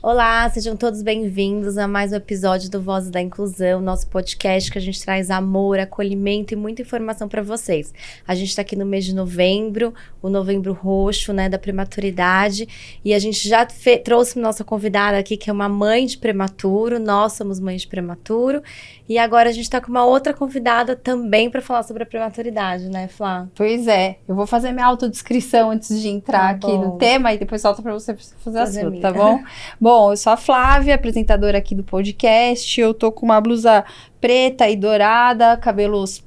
Olá, sejam todos bem-vindos a mais um episódio do Vozes da Inclusão, nosso podcast que a gente traz amor, acolhimento e muita informação para vocês. A gente está aqui no mês de novembro, o Novembro Roxo, né, da prematuridade, e a gente já trouxe nossa convidada aqui, que é uma mãe de prematuro, nós somos mães de prematuro, e agora a gente está com uma outra convidada também para falar sobre a prematuridade, né, Flá? Pois é, eu vou fazer minha autodescrição antes de entrar aqui no tema e depois solto para você fazer a sua, tá bom? Bom, eu sou a Flávia, apresentadora aqui do podcast. Eu tô com uma blusa preta e dourada, cabelos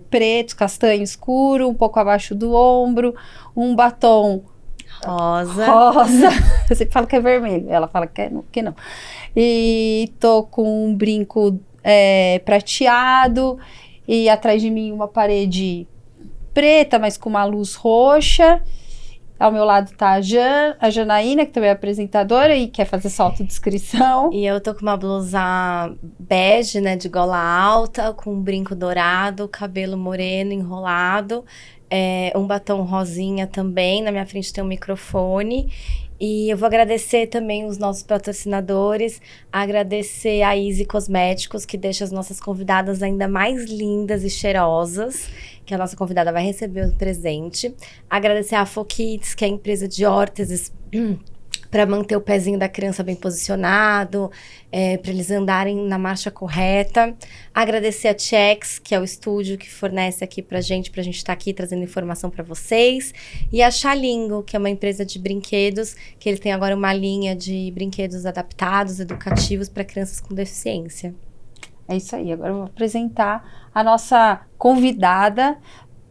pretos, castanho escuro, um pouco abaixo do ombro, um batom rosa. Eu sempre falo que é vermelho, ela fala que não. E tô com um brinco prateado e atrás de mim uma parede preta, mas com uma luz roxa. Ao meu lado tá a Janaína, que também é apresentadora e quer fazer sua autodescrição. E eu tô com uma blusa bege, né, de gola alta, com um brinco dourado, cabelo moreno enrolado, um batom rosinha também. Na minha frente tem um microfone. E eu vou agradecer também os nossos patrocinadores, agradecer a Easy Cosméticos, que deixa as nossas convidadas ainda mais lindas e cheirosas, que a nossa convidada vai receber o presente. Agradecer a Fokids, que é a empresa de órteses, para manter o pezinho da criança bem posicionado, para eles andarem na marcha correta. Agradecer a Chex, que é o estúdio que fornece aqui pra gente estar aqui trazendo informação para vocês. E a Xalingo, que é uma empresa de brinquedos, que eles têm agora uma linha de brinquedos adaptados, educativos para crianças com deficiência. É isso aí, agora eu vou apresentar a nossa convidada.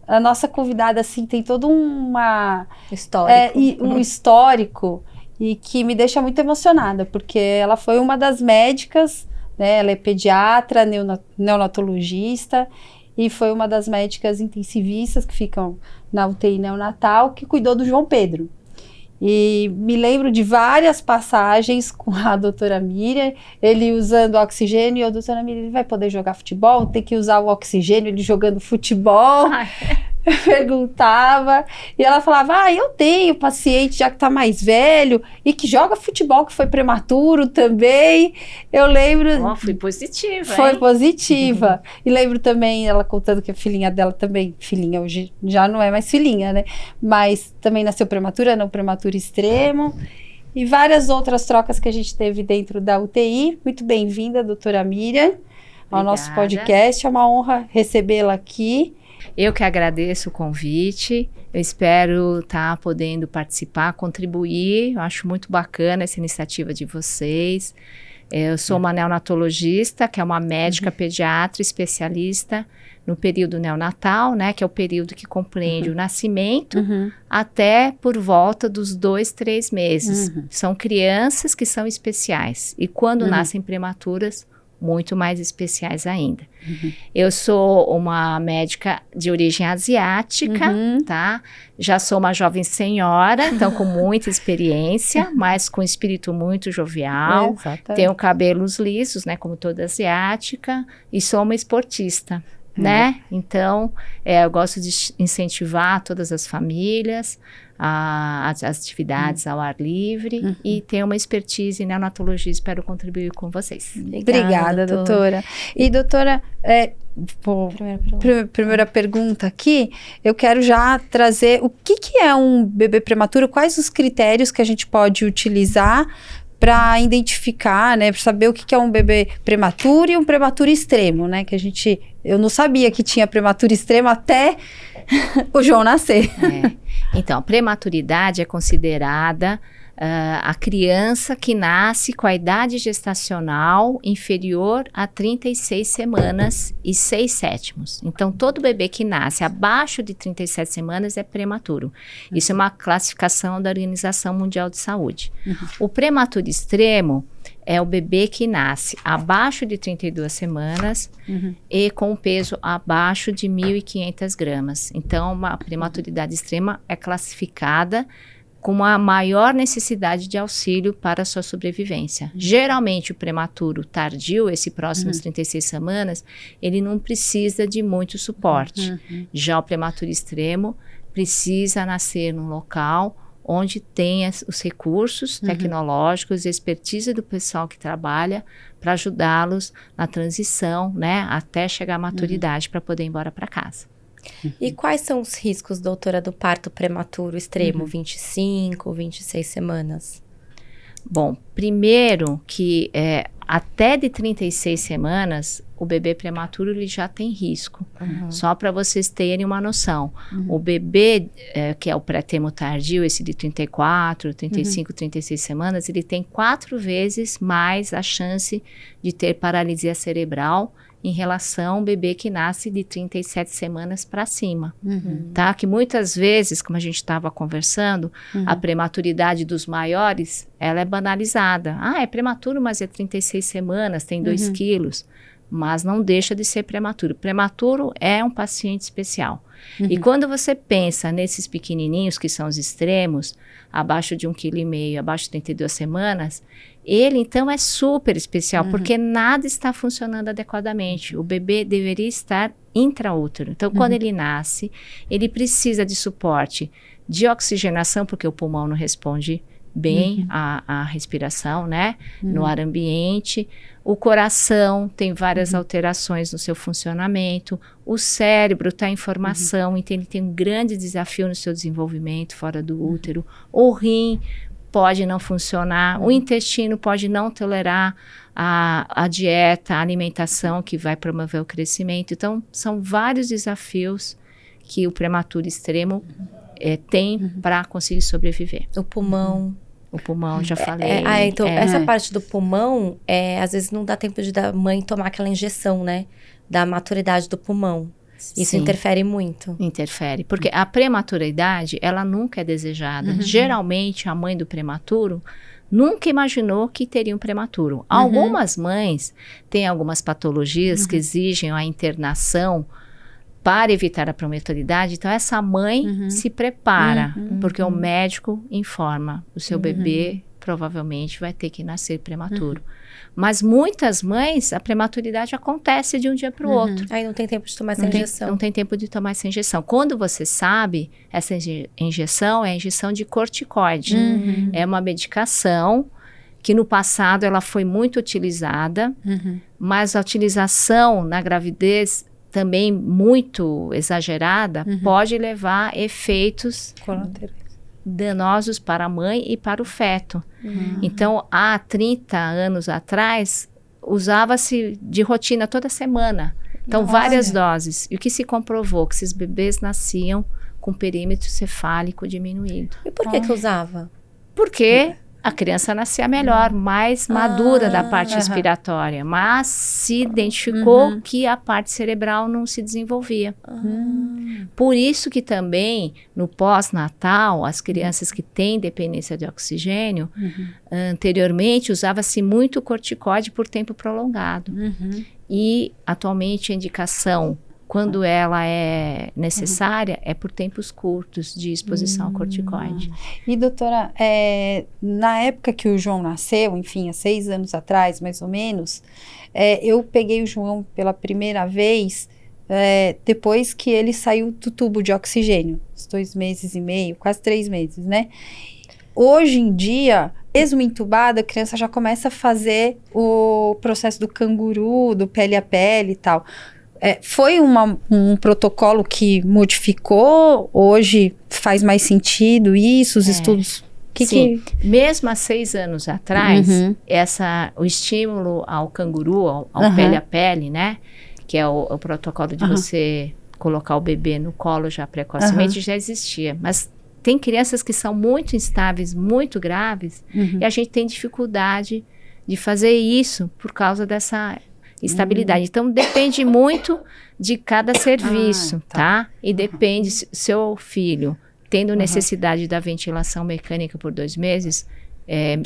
A nossa convidada, assim, tem todo um histórico e que me deixa muito emocionada, porque ela foi uma das médicas, né? Ela é pediatra, neonatologista, e foi uma das médicas intensivistas que ficam na UTI neonatal, que cuidou do João Pedro. E me lembro de várias passagens com a doutora Miriam, ele usando oxigênio, e a doutora Miriam, ele vai poder jogar futebol? Tem que usar o oxigênio, ele jogando futebol. Eu perguntava, e ela falava, eu tenho paciente já que tá mais velho, e que joga futebol, que foi prematuro também. Eu lembro... Fui positiva, Foi positiva. E lembro também ela contando que a filhinha dela também, filhinha hoje já não é mais filhinha, né? Mas também nasceu prematura, não prematuro extremo. E várias outras trocas que a gente teve dentro da UTI. Muito bem-vinda, doutora Miriam, ao nosso podcast. É uma honra recebê-la aqui. Eu que agradeço o convite, eu espero estar podendo participar, contribuir, eu acho muito bacana essa iniciativa de vocês. Eu sou uma neonatologista, que é uma médica pediatra especialista no período neonatal, né, que é o período que compreende o nascimento até por volta dos 2, 3 meses. São crianças que são especiais e quando nascem prematuras, muito mais especiais ainda. Eu sou uma médica de origem asiática, tá? Já sou uma jovem senhora, então com muita experiência, mas com espírito muito jovial. Tenho cabelos lisos, né, como toda asiática, e sou uma esportista, né? Então, eu gosto de incentivar todas as famílias, as atividades ao ar livre e tenho uma expertise em neonatologia, espero contribuir com vocês. Obrigada, doutora. E doutora, primeira pergunta aqui, eu quero já trazer o que é um bebê prematuro, quais os critérios que a gente pode utilizar para identificar, né, para saber o que é um bebê prematuro e um prematuro extremo, né, eu não sabia que tinha prematuro extremo até o João nascer. Então, a prematuridade é considerada a criança que nasce com a idade gestacional inferior a 36 semanas e 6/7. Então, todo bebê que nasce abaixo de 37 semanas é prematuro. Isso é uma classificação da Organização Mundial de Saúde. O prematuro extremo é o bebê que nasce abaixo de 32 semanas e com peso abaixo de 1.500 gramas. Então, a prematuridade extrema é classificada com uma maior necessidade de auxílio para a sua sobrevivência. Geralmente, o prematuro tardio, esse próximo às 36 semanas, ele não precisa de muito suporte. Já o prematuro extremo precisa nascer num local onde tem os recursos tecnológicos e expertise do pessoal que trabalha para ajudá-los na transição, né, até chegar à maturidade para poder ir embora para casa. E quais são os riscos, doutora, do parto prematuro extremo, 25, 26 semanas? Bom, primeiro que até de 36 semanas, o bebê prematuro ele já tem risco. Só para vocês terem uma noção. O bebê, que é o pré-termo tardio, esse de 34, 35, 36 semanas, ele tem 4 vezes mais a chance de ter paralisia cerebral em relação ao bebê que nasce de 37 semanas para cima, tá? Que muitas vezes, como a gente estava conversando, a prematuridade dos maiores, ela é banalizada. Ah, é prematuro, mas é 36 semanas, tem 2 quilos. Mas não deixa de ser prematuro. Prematuro é um paciente especial. E quando você pensa nesses pequenininhos, que são os extremos, abaixo de 1,5 kg, abaixo de 32 semanas, ele então é super especial, porque nada está funcionando adequadamente. O bebê deveria estar intraútero. Então, quando ele nasce, ele precisa de suporte de oxigenação, porque o pulmão não responde bem à respiração, né? No ar ambiente. O coração tem várias alterações no seu funcionamento. O cérebro está em formação, então ele tem um grande desafio no seu desenvolvimento fora do útero. O rim pode não funcionar, o intestino pode não tolerar a dieta, a alimentação que vai promover o crescimento. Então, são vários desafios que o prematuro extremo tem para conseguir sobreviver. O pulmão. O pulmão, já falei. Então, essa parte do pulmão, às vezes não dá tempo da mãe tomar aquela injeção, né? Da maturidade do pulmão. Isso interfere muito. Interfere, porque a prematuridade, ela nunca é desejada. Geralmente, a mãe do prematuro nunca imaginou que teria um prematuro. Algumas mães têm algumas patologias que exigem a internação para evitar a prematuridade. Então, essa mãe se prepara, porque o médico informa, o seu bebê provavelmente vai ter que nascer prematuro. Mas muitas mães, a prematuridade acontece de um dia para o outro. Aí não tem tempo de tomar essa injeção. Não tem tempo de tomar essa injeção. Quando você sabe, essa injeção é a injeção de corticoide. É uma medicação que no passado ela foi muito utilizada, mas a utilização na gravidez também muito exagerada pode levar efeitos danosos para a mãe e para o feto. Então, há 30 anos atrás, usava-se de rotina toda semana. Então, várias doses. E o que se comprovou? Que esses bebês nasciam com perímetro cefálico diminuído. E por que usava? Porque a criança nascia melhor, mais madura da parte respiratória, mas se identificou que a parte cerebral não se desenvolvia. Por isso que também, no pós-natal, as crianças que têm dependência de oxigênio, anteriormente usava-se muito corticoide por tempo prolongado. E, atualmente, a indicação, quando ela é necessária, é por tempos curtos de exposição ao corticoide. E, doutora, na época que o João nasceu, enfim, há 6 anos atrás, mais ou menos, eu peguei o João pela primeira vez depois que ele saiu do tubo de oxigênio, uns 2 meses e meio, quase 3 meses, né? Hoje em dia, mesmo entubada, a criança já começa a fazer o processo do canguru, do pele a pele e tal. Foi um protocolo que modificou? Hoje faz mais sentido isso? Os estudos? Sim, mesmo há 6 anos atrás, o estímulo ao canguru, ao pele a pele, né? Que é o protocolo de você colocar o bebê no colo já precocemente, já existia. Mas tem crianças que são muito instáveis, muito graves, e a gente tem dificuldade de fazer isso por causa dessa estabilidade. Então, depende muito de cada serviço, tá? E depende, se seu filho tendo necessidade da ventilação mecânica por 2 meses,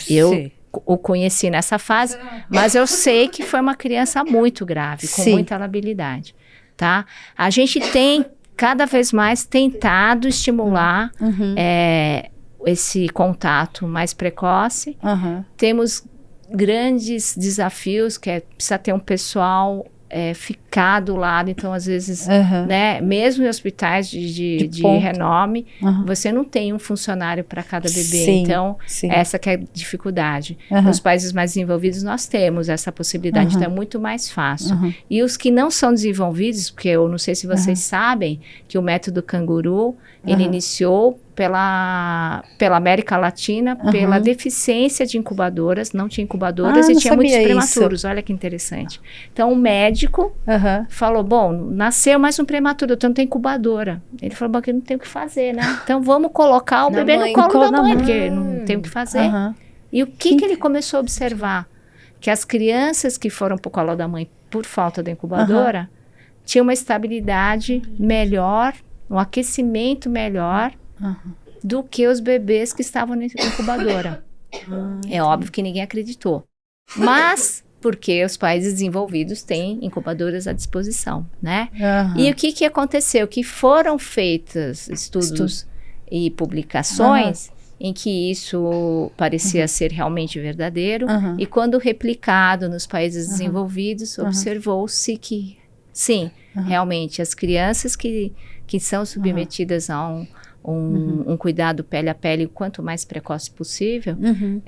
eu o conheci nessa fase, mas eu sei que foi uma criança muito grave, com muita labilidade, tá? A gente tem cada vez mais tentado estimular esse contato mais precoce. Temos grandes desafios, que precisa ter um pessoal ficar do lado. Então, às vezes, Aham. né, mesmo em hospitais de ponta. renome, Aham. você não tem um funcionário para cada bebê. Sim, Então, sim. essa que é a dificuldade. Aham. Nos países mais desenvolvidos, nós temos essa possibilidade, Aham. então é muito mais fácil. Aham. E os que não são desenvolvidos, porque eu não sei se vocês sabem que o método canguru, ele Aham. iniciou pela América Latina, Aham. pela deficiência de incubadoras, não tinha incubadoras e não tinha muitos sabia prematuros, olha que interessante. Então, o médico Aham. falou, bom, nasceu mais um prematuro, então não tem incubadora. Ele falou, bom, que não tem o que fazer, né? Então, vamos colocar o Na bebê mãe, no colo da da mãe, mãe. porque não tem o que fazer. Aham. E o que ele começou a observar? Que as crianças que foram para o colo da mãe por falta da incubadora tinham uma estabilidade melhor, um aquecimento melhor Aham. do que os bebês que estavam na incubadora. É óbvio que ninguém acreditou. Mas porque os países desenvolvidos têm incubadoras à disposição, né? Aham. E o que aconteceu? Que foram feitos estudos e publicações em que isso parecia ser realmente verdadeiro. Aham. E quando replicado nos países desenvolvidos, observou-se que, sim, realmente, as crianças que são submetidas a um cuidado pele a pele, quanto mais precoce possível, Uhum.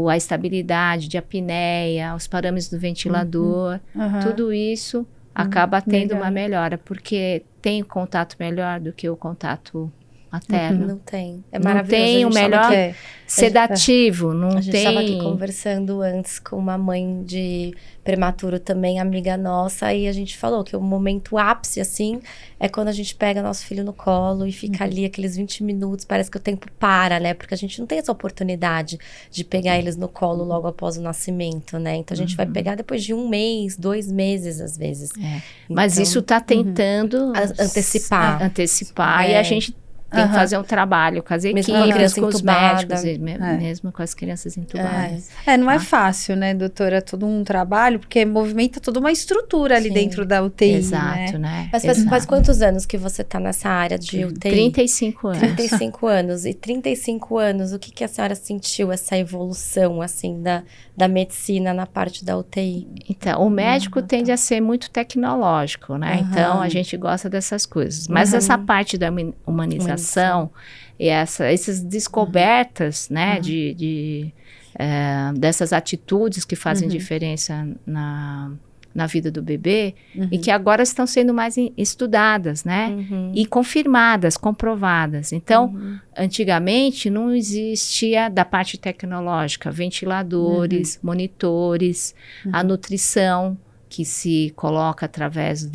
a estabilidade de apneia, os parâmetros do ventilador, Aham. tudo isso acaba tendo melhora. uma melhora, porque tem contato melhor do que o contato materno. Não tem. É Não maravilhoso. tem A o gente tava melhor aqui- sedativo, não A gente estava aqui tem... conversando antes com uma mãe de prematuro também, amiga nossa, e a gente falou que o momento ápice, assim, é quando a gente pega nosso filho no colo e fica ali aqueles 20 minutos, parece que o tempo para, né? Porque a gente não tem essa oportunidade de pegar eles no colo logo após o nascimento, né? Então a gente vai pegar depois de 1 mês, 2 meses, às vezes. Mas Então, isso está tentando antecipar. antecipar e É. a gente tem que fazer um trabalho com as Mesmo com a equipes, criança com os entubada. médicos, mesmo com as crianças entubadas. Não é fácil, né, doutora? É todo um trabalho, porque movimenta toda uma estrutura ali Sim. dentro da UTI, Exato, né? né? Mas Exato. faz quantos anos que você tá nessa área de UTI? 35 anos. 35 anos. E 35 anos, o que a senhora sentiu essa evolução, assim, da medicina na parte da UTI? Então, o médico tende a ser muito tecnológico, né? Então, a gente gosta dessas coisas. Mas essa parte da humanização e essas descobertas, né, dessas atitudes que fazem diferença na vida do bebê e que agora estão sendo mais estudadas, né? E confirmadas, comprovadas. Então, antigamente não existia da parte tecnológica, ventiladores, monitores, a nutrição que se coloca através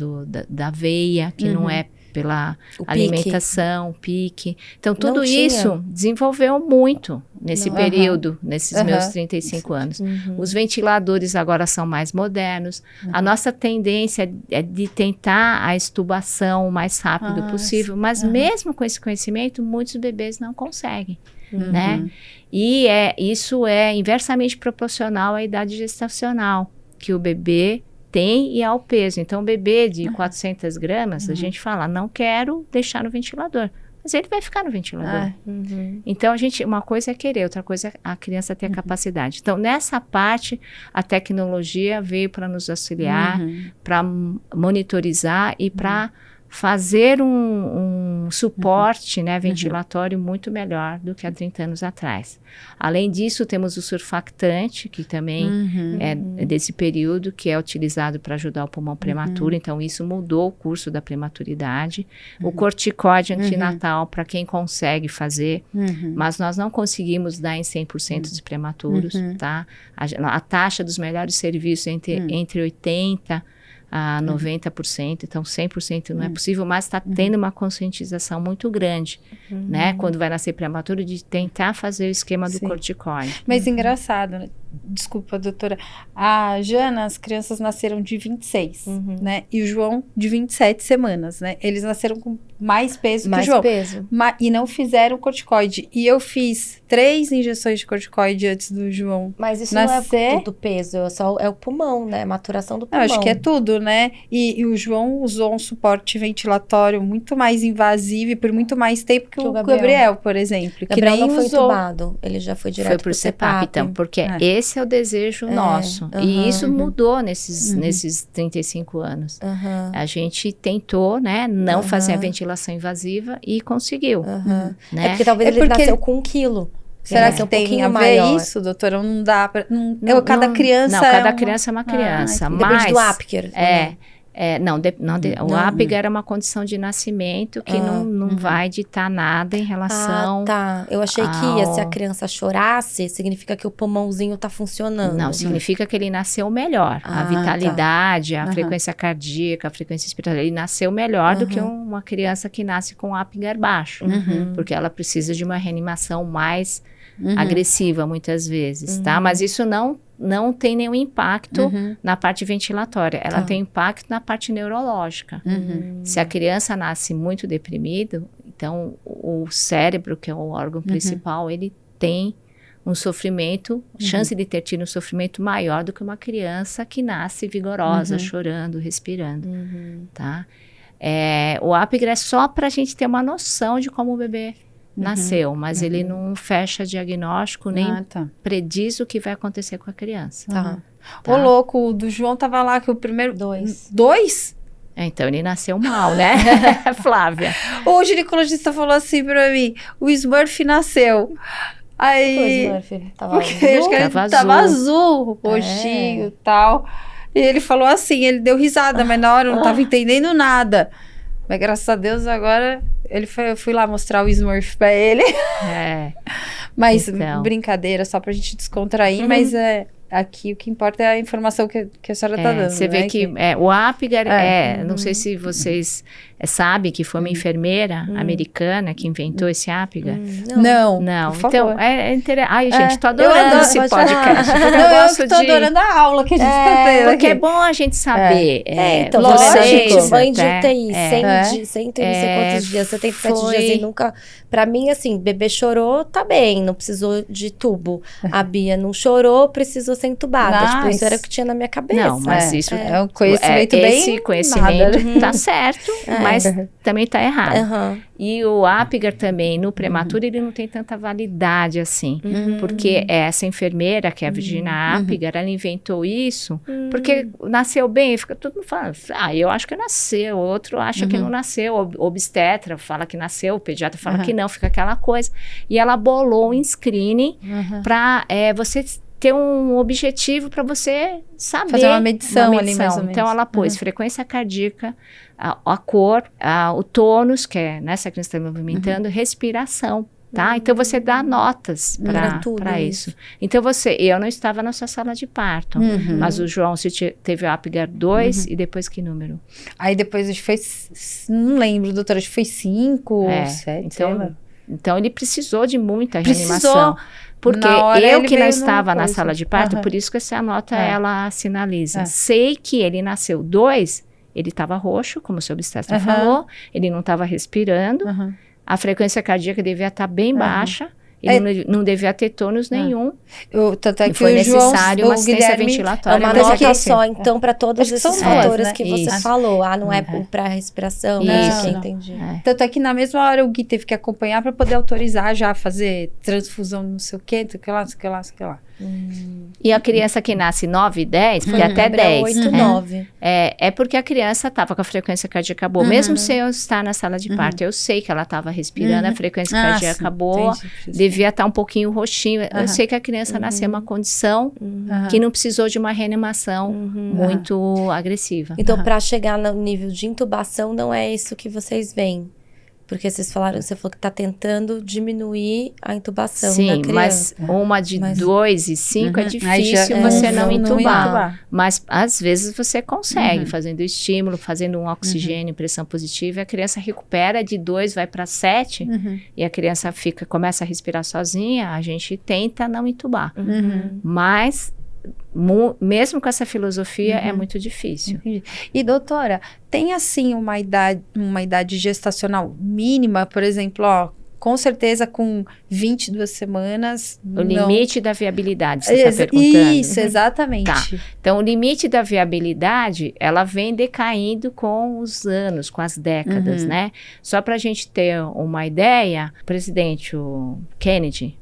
da veia, que não é pela O alimentação, pique. Então, Não tudo tinha. isso desenvolveu muito nesse Não. período, nesses meus 35 anos. Uhum. Os ventiladores agora são mais modernos. A nossa tendência é de tentar a extubação o mais rápido possível, mas mesmo com esse conhecimento, muitos bebês não conseguem, né? E isso é inversamente proporcional à idade gestacional que o bebê tem e ao peso. Então, o bebê de 400 gramas, a gente fala, não quero deixar no ventilador. Mas ele vai ficar no ventilador. Então, uma coisa é querer, outra coisa é a criança ter a capacidade. Então, nessa parte, a tecnologia veio para nos auxiliar, para monitorizar e para fazer um suporte, né, ventilatório muito melhor do que há 30 anos atrás. Além disso, temos o surfactante, que também é desse período, que é utilizado para ajudar o pulmão prematuro, então isso mudou o curso da prematuridade. O corticóide antinatal, para quem consegue fazer, mas nós não conseguimos dar em 100% dos prematuros, tá? A taxa dos melhores serviços entre 80% a 90%, então 100% não é possível, mas está tendo uma conscientização muito grande, né? Quando vai nascer prematuro, de tentar fazer o esquema do corticóide. Mas engraçado, né? Desculpa, doutora. A Jana, as crianças nasceram de 26, né? E o João de 27 semanas, né? Eles nasceram com mais peso que o João. peso. E não fizeram corticoide. E eu fiz 3 injeções de corticoide antes do João Mas isso nascer. não é tudo peso, é o pulmão, né? Maturação do Eu pulmão. acho que é tudo, né? E o João usou um suporte ventilatório muito mais invasivo e por muito mais tempo que o Gabriel, por exemplo. Gabriel que nem não foi usou. entubado, ele já foi direto Foi por CPAP, então, porque esse é o desejo nosso. E isso mudou nesses 35 anos. A gente tentou, né, não fazer a ventilação invasiva e conseguiu. Né? É porque talvez ele nasceu com 1 quilo. Será que tem a ver isso, doutora? Não dá pra... cada criança cada criança é uma criança. Mas, depende do Apgar. O Apgar era uma condição de nascimento que não vai ditar nada em relação... Eu achei que se a criança chorasse, significa que o pulmãozinho tá funcionando. Não, significa que ele nasceu melhor. A vitalidade, a frequência cardíaca, a frequência respiratória, ele nasceu melhor do que uma criança que nasce com Apgar baixo. Porque ela precisa de uma reanimação mais agressiva, muitas vezes, tá? Mas isso não tem nenhum impacto na parte ventilatória. Ela tem impacto na parte neurológica. Se a criança nasce muito deprimido, então o cérebro, que é o órgão principal, ele tem um sofrimento, chance de ter tido um sofrimento maior do que uma criança que nasce vigorosa, chorando, respirando, tá? O Apgar é só para a gente ter uma noção de como o bebê nasceu, mas ele não fecha diagnóstico, nem prediz o que vai acontecer com a criança. Ô, louco, o do João tava lá que o primeiro... 2. 2? Então, ele nasceu mal, né, Flávia? O ginecologista falou assim pra mim, o Smurf nasceu. Aí... O Smurf tava acho que ele tava azul, roxinho e tal. E ele falou assim, ele deu risada, mas na hora eu não tava entendendo nada. Mas graças a Deus agora eu fui lá mostrar o Smurf pra ele. Mas então, brincadeira, só pra gente descontrair, mas aqui o que importa é a informação que a senhora tá dando. Você vê que o Apgar não sei se vocês sabem que foi uma enfermeira americana que inventou esse Apgar. Não, por então favor. Ai, gente, tô adorando esse podcast. Eu tô adorando a aula que a gente tá tendo. Porque é bom a gente saber. Então, vocês, mãe de UTI, 100 e não sei quantos dias, 77 dias e nunca... Pra mim, assim, bebê chorou, tá bem, não precisou de tubo. A Bia não chorou, precisou ser entubada. Tipo, isso era o que tinha na minha cabeça. Não, mas isso é um conhecimento bem... Esse conhecimento tá certo, mas também tá errado. E o Apgar também, no prematuro, ele não tem tanta validade assim. Porque essa enfermeira, que é a Virginia Apgar, ela inventou isso porque nasceu bem, fica todo mundo falando, eu acho que nasceu, outro acha que não nasceu, o obstetra fala que nasceu, o pediatra fala que não, fica aquela coisa. E ela bolou um screening para você ter um objetivo para você saber. Fazer uma medição ali, mais ou menos. Então, ela pôs frequência cardíaca, a cor, o tônus, que é nessa que nós estamos movimentando, respiração. Tá? Então, você dá notas para isso. Então, eu não estava na sua sala de parto, mas o João teve o Apgar 2 e depois que número? Aí depois, acho que foi, não lembro, doutora, acho que foi 5 ou 7. Então, ele precisou de muita reanimação. Porque eu que não estava na sala de parto, por isso que essa nota ela sinaliza. Sei que ele nasceu 2, ele estava roxo, como o seu obstetra falou, ele não estava respirando, a frequência cardíaca devia estar bem baixa, ele não devia ter tônus nenhum. Tanto é que foi necessário uma assistência ventilatória. É uma nota só, então, para todos esses fatores que você falou. Não é para respiração, isso. Entendi. Tanto é que na mesma hora o Gui teve que acompanhar para poder autorizar já fazer transfusão, não sei o quê, não sei o que lá. E a criança que nasce 9 e 10, porque até 10. 8, 9. É porque a criança estava com a frequência cardíaca boa. Mesmo sem eu estar na sala de parto, eu sei que ela estava respirando, a frequência cardíaca boa, devia estar um pouquinho roxinho. Eu sei que a criança nasceu uma condição que não precisou de uma reanimação muito agressiva. Então, para chegar no nível de intubação, não é isso que vocês veem? Porque você falou que está tentando diminuir a intubação da criança. Mas uma de 2 e 5 é difícil você não intubar. Mas às vezes você consegue, fazendo estímulo, fazendo um oxigênio, pressão positiva, e a criança recupera de 2, vai para 7, e a criança começa a respirar sozinha, a gente tenta não intubar. Mas... mesmo com essa filosofia, é muito difícil. Entendi. E doutora, tem assim uma idade gestacional mínima, por exemplo, com certeza com 22 semanas... O limite da viabilidade, você está perguntando. Isso, exatamente. Tá. Então, o limite da viabilidade, ela vem decaindo com os anos, com as décadas, né? Só para a gente ter uma ideia, o presidente, o Kennedy...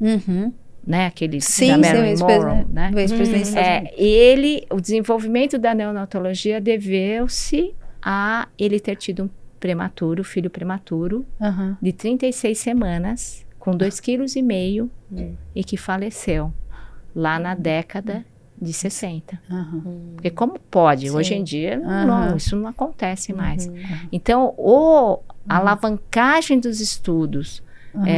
né? Aquele Sim, da sim, Marilyn Monroe, né? o ex-presidente dos Estados Unidos. O desenvolvimento da neonatologia deveu-se a ele ter tido um filho prematuro, Aham. de 36 semanas, com 2,5 kg, e que faleceu lá na década de 60. Aham. Porque como pode? Sim. Hoje em dia, Aham. isso não acontece mais. Uhum. Então, a alavancagem dos estudos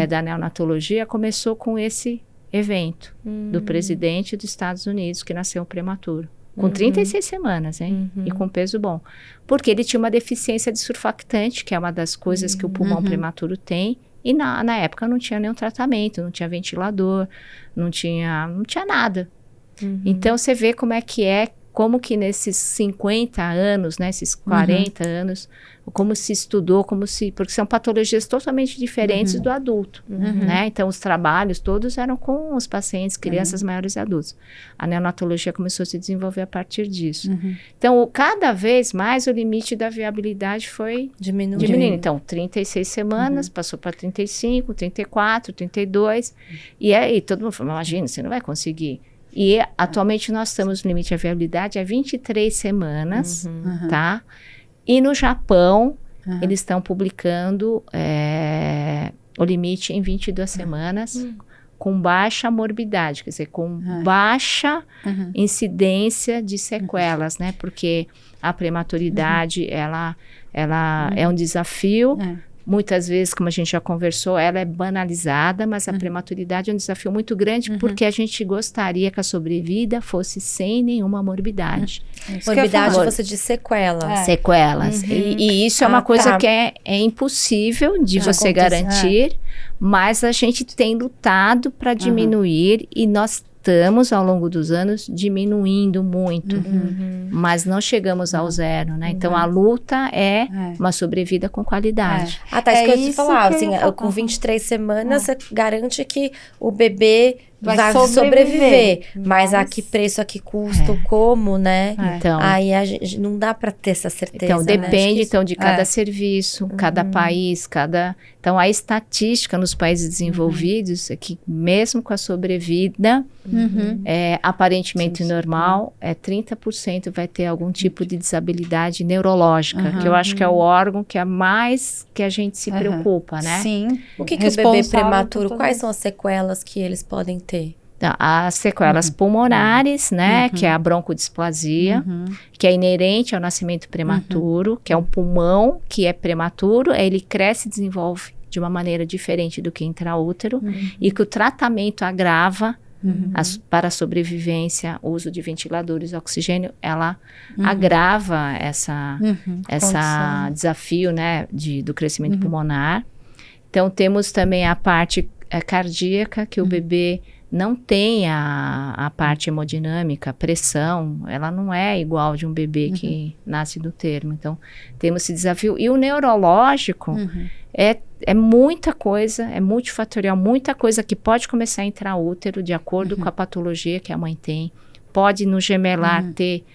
da neonatologia começou com esse evento do presidente dos Estados Unidos, que nasceu prematuro. Com 36 semanas, hein? E com peso bom. Porque ele tinha uma deficiência de surfactante, que é uma das coisas que o pulmão prematuro tem. E na época não tinha nenhum tratamento, não tinha ventilador, não tinha nada. Então, você vê como que nesses 50 anos, né, esses 40 anos, como se estudou, porque são patologias totalmente diferentes do adulto, né? Então, os trabalhos todos eram com os pacientes, crianças maiores e adultos. A neonatologia começou a se desenvolver a partir disso. Então, cada vez mais o limite da viabilidade foi diminuindo. Então, 36 semanas, passou para 35, 34, 32, e aí todo mundo falou, imagina, você não vai conseguir. E atualmente nós estamos no limite de viabilidade há 23 semanas, tá? E no Japão, eles estão publicando o limite em 22 semanas, com baixa morbidade, quer dizer, com baixa incidência de sequelas, né? Porque a prematuridade, ela é um desafio. Muitas vezes, como a gente já conversou, ela é banalizada, mas a prematuridade é um desafio muito grande, porque a gente gostaria que a sobrevida fosse sem nenhuma morbidade. Morbidade, você diz sequelas. Sequelas. E isso é uma coisa que é impossível de você garantir, mas a gente tem lutado para diminuir, e nós estamos, ao longo dos anos, diminuindo muito, mas não chegamos ao zero, né? Então, a luta é uma sobrevida com qualidade. Tá, isso que eu ia te falar, assim, com 23 semanas, você garante que o bebê vai sobreviver. Mas a que preço, a que custo, como, né? Então, aí a gente, não dá para ter essa certeza. Então, depende né? de cada serviço, cada país, Então, a estatística nos países desenvolvidos é que, mesmo com a sobrevida, aparentemente normal, 30% vai ter algum tipo de desabilidade neurológica, que eu acho que é o órgão que é mais que a gente se preocupa, né? Sim. O que o bebê prematuro, quais são as sequelas que eles podem ter? Então, as sequelas pulmonares, né, que é a broncodisplasia, que é inerente ao nascimento prematuro, que é um pulmão que é prematuro, ele cresce e desenvolve de uma maneira diferente do que intraútero, e que o tratamento agrava para a sobrevivência, o uso de ventiladores, oxigênio, ela agrava essa desafio, né, do crescimento pulmonar. Então, temos também a parte cardíaca, que o bebê não tem a parte hemodinâmica, a pressão, ela não é igual de um bebê que nasce do termo. Então, temos esse desafio. E o neurológico é muita coisa, é multifatorial, muita coisa que pode começar a intraútero, de acordo com a patologia que a mãe tem. Pode no gemelar ter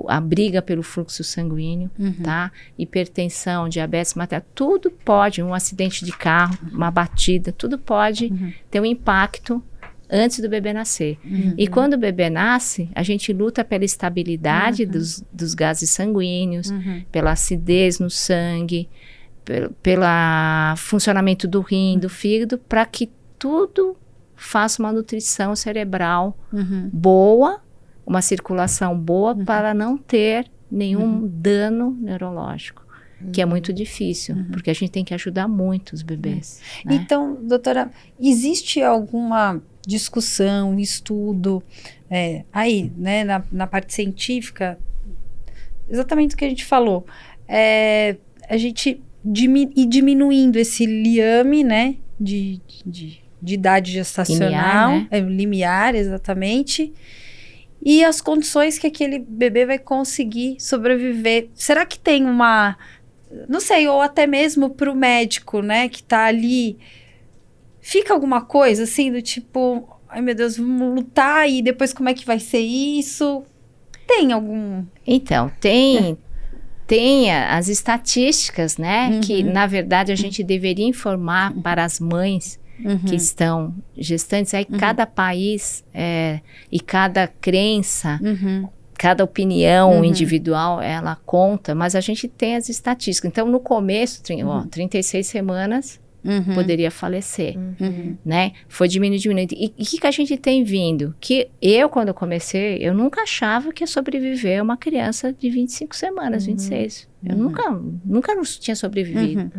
a briga pelo fluxo sanguíneo, tá? Hipertensão, diabetes materna, tudo pode, um acidente de carro, uma batida, tudo pode ter um impacto antes do bebê nascer. E quando o bebê nasce, a gente luta pela estabilidade dos gases sanguíneos, pela acidez no sangue, pelo funcionamento do rim, do fígado, para que tudo faça uma nutrição cerebral boa, uma circulação boa, para não ter nenhum dano neurológico, que é muito difícil, porque a gente tem que ajudar muito os bebês. Né? Então, doutora, existe alguma discussão, estudo aí, né, na parte científica, exatamente o que a gente falou, a gente ir diminuindo esse liame, né, de idade gestacional, limiar, né? Limiar, exatamente, e as condições que aquele bebê vai conseguir sobreviver. Será que tem não sei, ou até mesmo para o médico, né, que está ali, fica alguma coisa assim do tipo, ai meu Deus, vamos lutar e depois como é que vai ser isso? Tem algum... Então, tem as estatísticas, né, que na verdade a gente deveria informar para as mães que estão gestantes. Aí cada país e cada crença, cada opinião individual, ela conta, mas a gente tem as estatísticas. Então, no começo, 36 semanas, poderia falecer, né? Foi diminuindo. E o que a gente tem vindo? Que eu, quando eu comecei, eu nunca achava que ia sobreviver uma criança de 25 semanas, 26. Eu nunca tinha sobrevivido.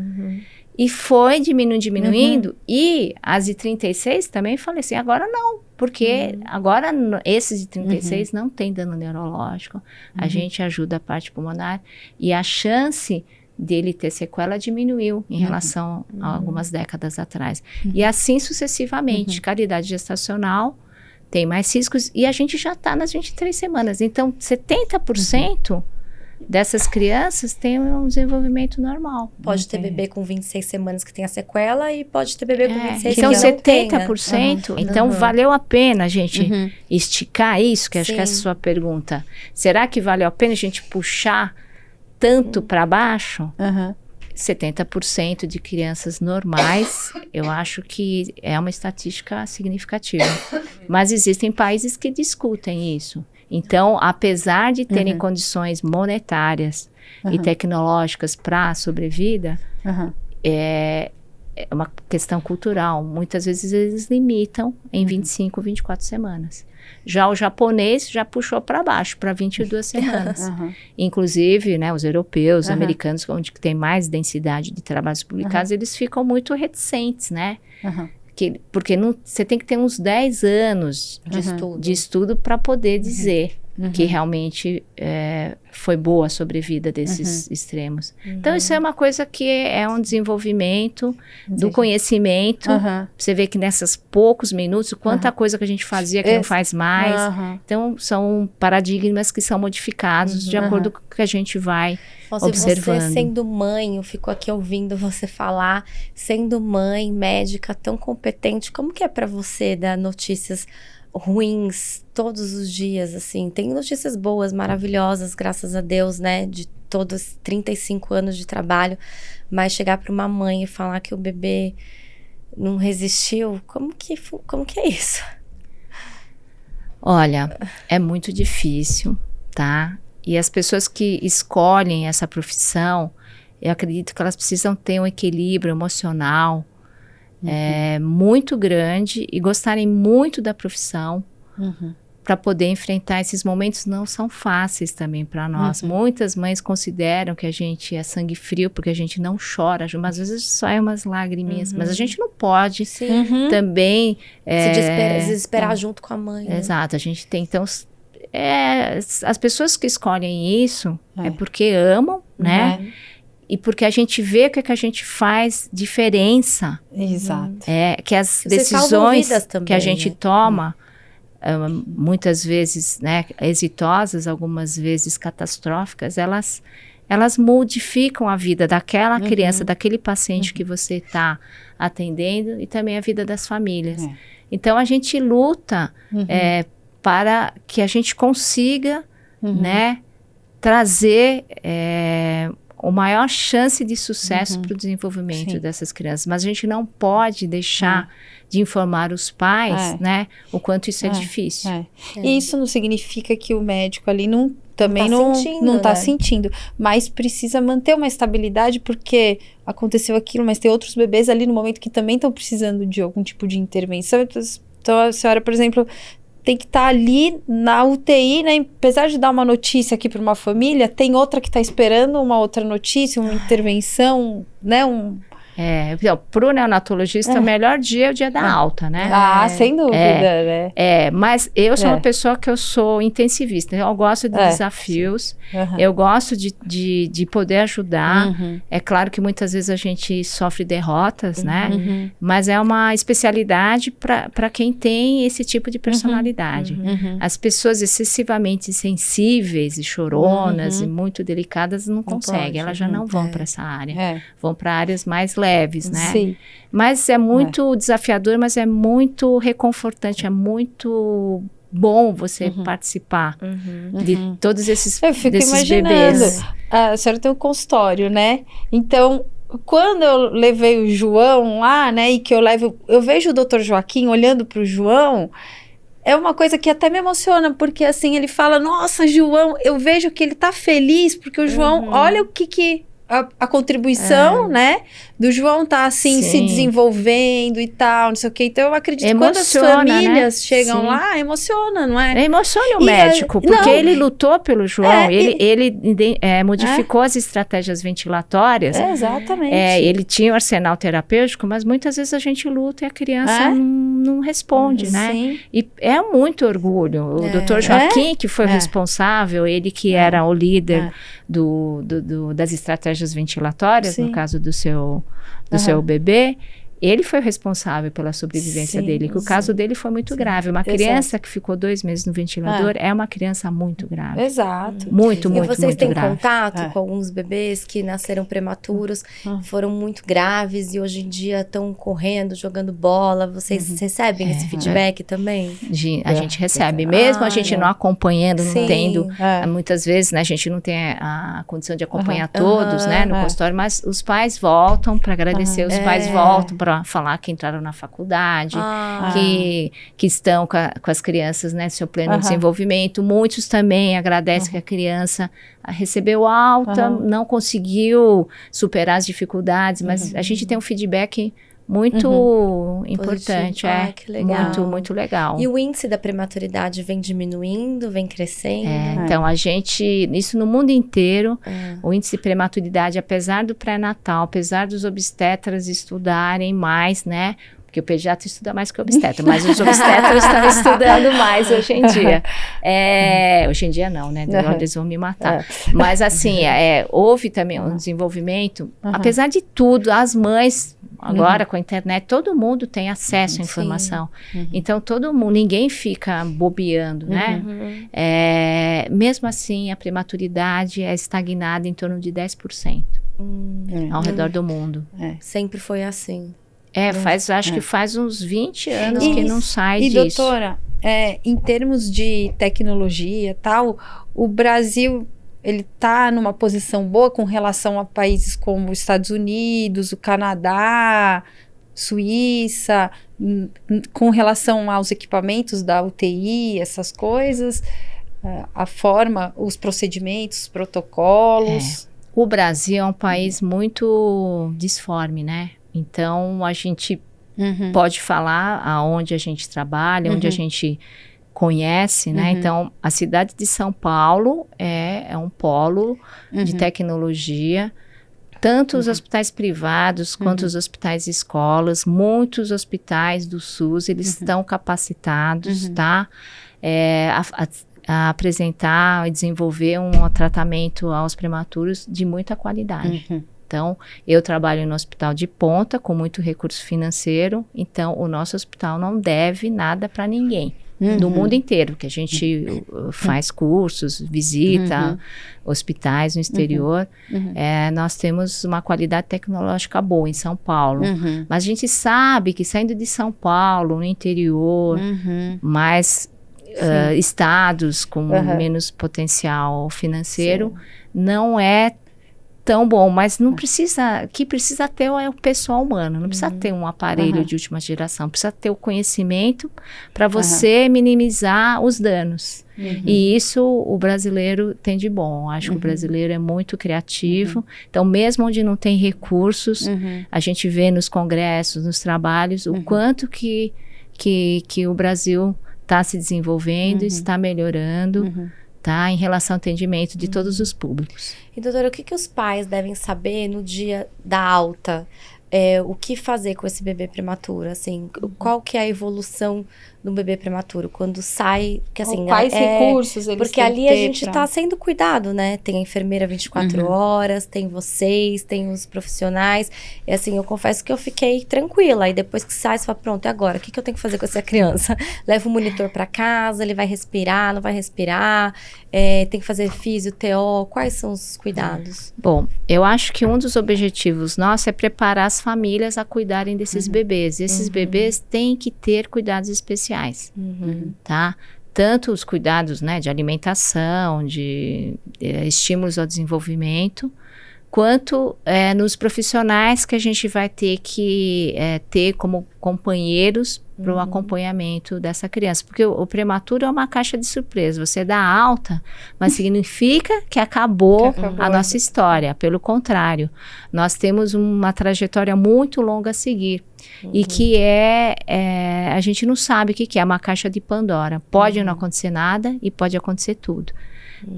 E foi diminuindo. E as de 36 também falei assim, agora não. Porque agora esses de 36 não tem dano neurológico. A gente ajuda a parte pulmonar. E a chance dele ter sequela diminuiu em relação a algumas décadas atrás. E assim sucessivamente. Cada idade gestacional tem mais riscos. E a gente já está nas 23 semanas. Então, 70% dessas crianças têm um desenvolvimento normal. Pode ter bebê com 26 semanas que tem a sequela e pode ter bebê com 26 então, que não tem, né? 70%. Então, valeu a pena a gente esticar isso, que acho que essa é a sua pergunta. Será que valeu a pena a gente puxar tanto para baixo? 70% de crianças normais, eu acho que é uma estatística significativa. Mas existem países que discutem isso. Então, apesar de terem condições monetárias e tecnológicas para a sobrevida, é uma questão cultural. Muitas vezes eles limitam em 25, 24 semanas. Já o japonês já puxou para baixo, para 22 semanas. Inclusive, né, os europeus, americanos, onde tem mais densidade de trabalhos publicados, eles ficam muito reticentes, né? Porque você tem que ter uns 10 anos de estudo para poder dizer que realmente foi boa a sobrevida desses extremos. Então, isso é uma coisa que é um desenvolvimento do conhecimento. Você vê que nesses poucos minutos, quanta coisa que a gente fazia que não faz mais. Então, são paradigmas que são modificados de acordo com o que a gente vai observando. Você sendo mãe, eu fico aqui ouvindo você falar, sendo mãe, médica, tão competente, como que é para você dar notícias ruins todos os dias, assim? Tem notícias boas, maravilhosas, graças a Deus, né? De todos 35 anos de trabalho, mas chegar para uma mãe e falar que o bebê não resistiu, como que é isso? Olha, é muito difícil, tá? E as pessoas que escolhem essa profissão, eu acredito que elas precisam ter um equilíbrio emocional muito grande e gostarem muito da profissão para poder enfrentar esses momentos. Não são fáceis também para nós. Muitas mães consideram que a gente é sangue frio porque a gente não chora, mas às vezes só é umas lagriminhas, mas a gente não pode também se desesperar junto com a mãe. Exato, a gente tem então as pessoas que escolhem isso é porque amam, né? E porque a gente vê que a gente faz diferença. Exato. Que as decisões que a gente toma, muitas vezes, né, exitosas, algumas vezes catastróficas, elas modificam a vida daquela criança, daquele paciente que você está atendendo e também a vida das famílias. Então, a gente luta para que a gente consiga, né, trazer a maior chance de sucesso para o desenvolvimento dessas crianças. Mas a gente não pode deixar de informar os pais, né, o quanto isso é difícil. E isso não significa que o médico ali também não está sentindo, mas precisa manter uma estabilidade, porque aconteceu aquilo, mas tem outros bebês ali no momento que também estão precisando de algum tipo de intervenção. Então, a senhora, por exemplo, tem que estar ali na UTI, né? Apesar de dar uma notícia aqui para uma família, tem outra que está esperando uma outra notícia, uma intervenção, né? Para o neonatologista, o melhor dia é o dia da alta, né? Sem dúvida, né? Mas eu sou uma pessoa que eu sou intensivista. Eu gosto de desafios, eu gosto de poder ajudar. É claro que muitas vezes a gente sofre derrotas, né? Mas é uma especialidade para quem tem esse tipo de personalidade. As pessoas excessivamente sensíveis e choronas e muito delicadas não conseguem. Elas já não vão para essa área. Vão para áreas mais leves, né? Sim. Mas é muito desafiador, mas é muito reconfortante, é muito bom você participar de todos esses, eu fico desses imaginando, bebês. A senhora tem um consultório, né? Então, quando eu levei o João lá, né, e que eu vejo o Dr. Joaquim olhando para o João, é uma coisa que até me emociona, porque assim, ele fala, nossa, João, eu vejo que ele tá feliz, porque o João, olha o que a contribuição, né, do João tá assim, se desenvolvendo e tal, não sei o que. Então eu acredito que quando as famílias chegam lá, emociona, não é? Emociona o médico, porque ele lutou pelo João, ele modificou as estratégias ventilatórias. Exatamente. Ele tinha o arsenal terapêutico, mas muitas vezes a gente luta e a criança não responde, né? Sim. E é muito orgulho. O Dr. Joaquim, que foi o responsável, ele que era o líder das estratégias ventilatórias, no caso do seu bebê, ele foi o responsável pela sobrevivência dele, que o caso dele foi muito grave. Uma criança que ficou 2 meses no ventilador é uma criança muito grave. Exato. Muito, muito, E vocês têm grave. contato com alguns bebês que nasceram prematuros, foram muito graves e hoje em dia estão correndo, jogando bola? Vocês recebem esse feedback também? A gente recebe. Mesmo a gente não acompanhando, não tendo... Muitas vezes, né, a gente não tem a condição de acompanhar todos, né, no consultório, mas os pais voltam para agradecer, os pais voltam para falar que entraram na faculdade, que estão com as crianças, né, seu pleno desenvolvimento. Muitos também agradecem que a criança recebeu alta, não conseguiu superar as dificuldades, mas a gente tem um feedback muito importante, que legal. Muito, muito legal. E o índice da prematuridade vem diminuindo, vem crescendo? Então, isso no mundo inteiro, o índice de prematuridade, apesar do pré-natal, apesar dos obstetras estudarem mais, né? Porque o pediatra estuda mais que o obstetra, mas os obstetras estão estudando mais hoje em dia. Hoje em dia não, né? Eles vão me matar. Mas assim, houve também um desenvolvimento, apesar de tudo, as mães, agora com a internet, todo mundo tem acesso à informação. Então, ninguém fica bobeando, né? Mesmo assim, a prematuridade é estagnada em torno de 10% ao redor do mundo. Sempre foi assim. Acho que faz uns 20 anos que não sai disso. E doutora, em termos de tecnologia tal, o Brasil, ele está numa posição boa com relação a países como os Estados Unidos, o Canadá, Suíça, com relação aos equipamentos da UTI, essas coisas, a forma, os procedimentos, os protocolos. O Brasil é um país muito disforme, né? Então, a gente pode falar aonde a gente trabalha, onde a gente conhece, né? Então, a cidade de São Paulo é um polo de tecnologia. Tanto os hospitais privados quanto os hospitais e escolas, muitos hospitais do SUS, eles estão capacitados, tá? A apresentar e desenvolver um tratamento aos prematuros de muita qualidade. Então, eu trabalho no hospital de ponta, com muito recurso financeiro, então o nosso hospital não deve nada para ninguém. No mundo inteiro, que a gente faz cursos, visita hospitais no exterior, nós temos uma qualidade tecnológica boa em São Paulo. Mas a gente sabe que saindo de São Paulo, no interior, mais estados com menos potencial financeiro, não é tão bom, mas não precisa, que precisa ter é o pessoal humano, não precisa ter um aparelho de última geração, precisa ter o conhecimento para você minimizar os danos. E isso o brasileiro tem de bom. Acho que o brasileiro é muito criativo. Então, mesmo onde não tem recursos, a gente vê nos congressos, nos trabalhos, o quanto que o Brasil está se desenvolvendo, está melhorando. Tá, em relação ao atendimento de todos os públicos. E doutora, o que os pais devem saber no dia da alta? O que fazer com esse bebê prematuro? Assim, qual que é a evolução do bebê prematuro? Quando sai... Que, assim, quais recursos eles porque ali a gente está sendo cuidado, né? Tem a enfermeira 24 horas, tem vocês, tem os profissionais. E assim, eu confesso que eu fiquei tranquila. E depois que sai, você fala, pronto, e agora? O que eu tenho que fazer com essa criança? Leva o monitor para casa, ele vai respirar, não vai respirar? Tem que fazer físio, TO? Quais são os cuidados? Bom, eu acho que um dos objetivos nossos é preparar as famílias a cuidarem desses bebês. Esses bebês têm que ter cuidados especiais, tá? Tanto os cuidados, né, de alimentação, de estímulos ao desenvolvimento, quanto nos profissionais que a gente vai ter que ter como companheiros para o acompanhamento dessa criança. Porque o prematuro é uma caixa de surpresa. Você dá alta, mas significa que acabou a nossa história. Pelo contrário, nós temos uma trajetória muito longa a seguir. E que a gente não sabe o que é uma caixa de Pandora. Pode não acontecer nada e pode acontecer tudo.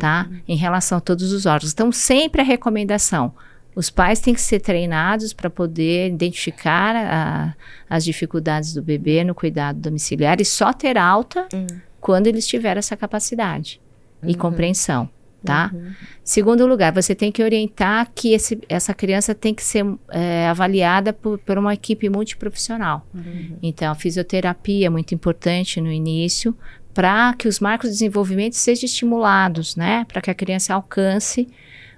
Tá? Em relação a todos os órgãos. Então, sempre a recomendação, os pais têm que ser treinados para poder identificar as dificuldades do bebê no cuidado domiciliar e só ter alta quando eles tiverem essa capacidade e compreensão, tá? Segundo lugar, você tem que orientar que essa criança tem que ser avaliada por uma equipe multiprofissional. Então, a fisioterapia é muito importante no início, para que os marcos de desenvolvimento sejam estimulados, né? Para que a criança alcance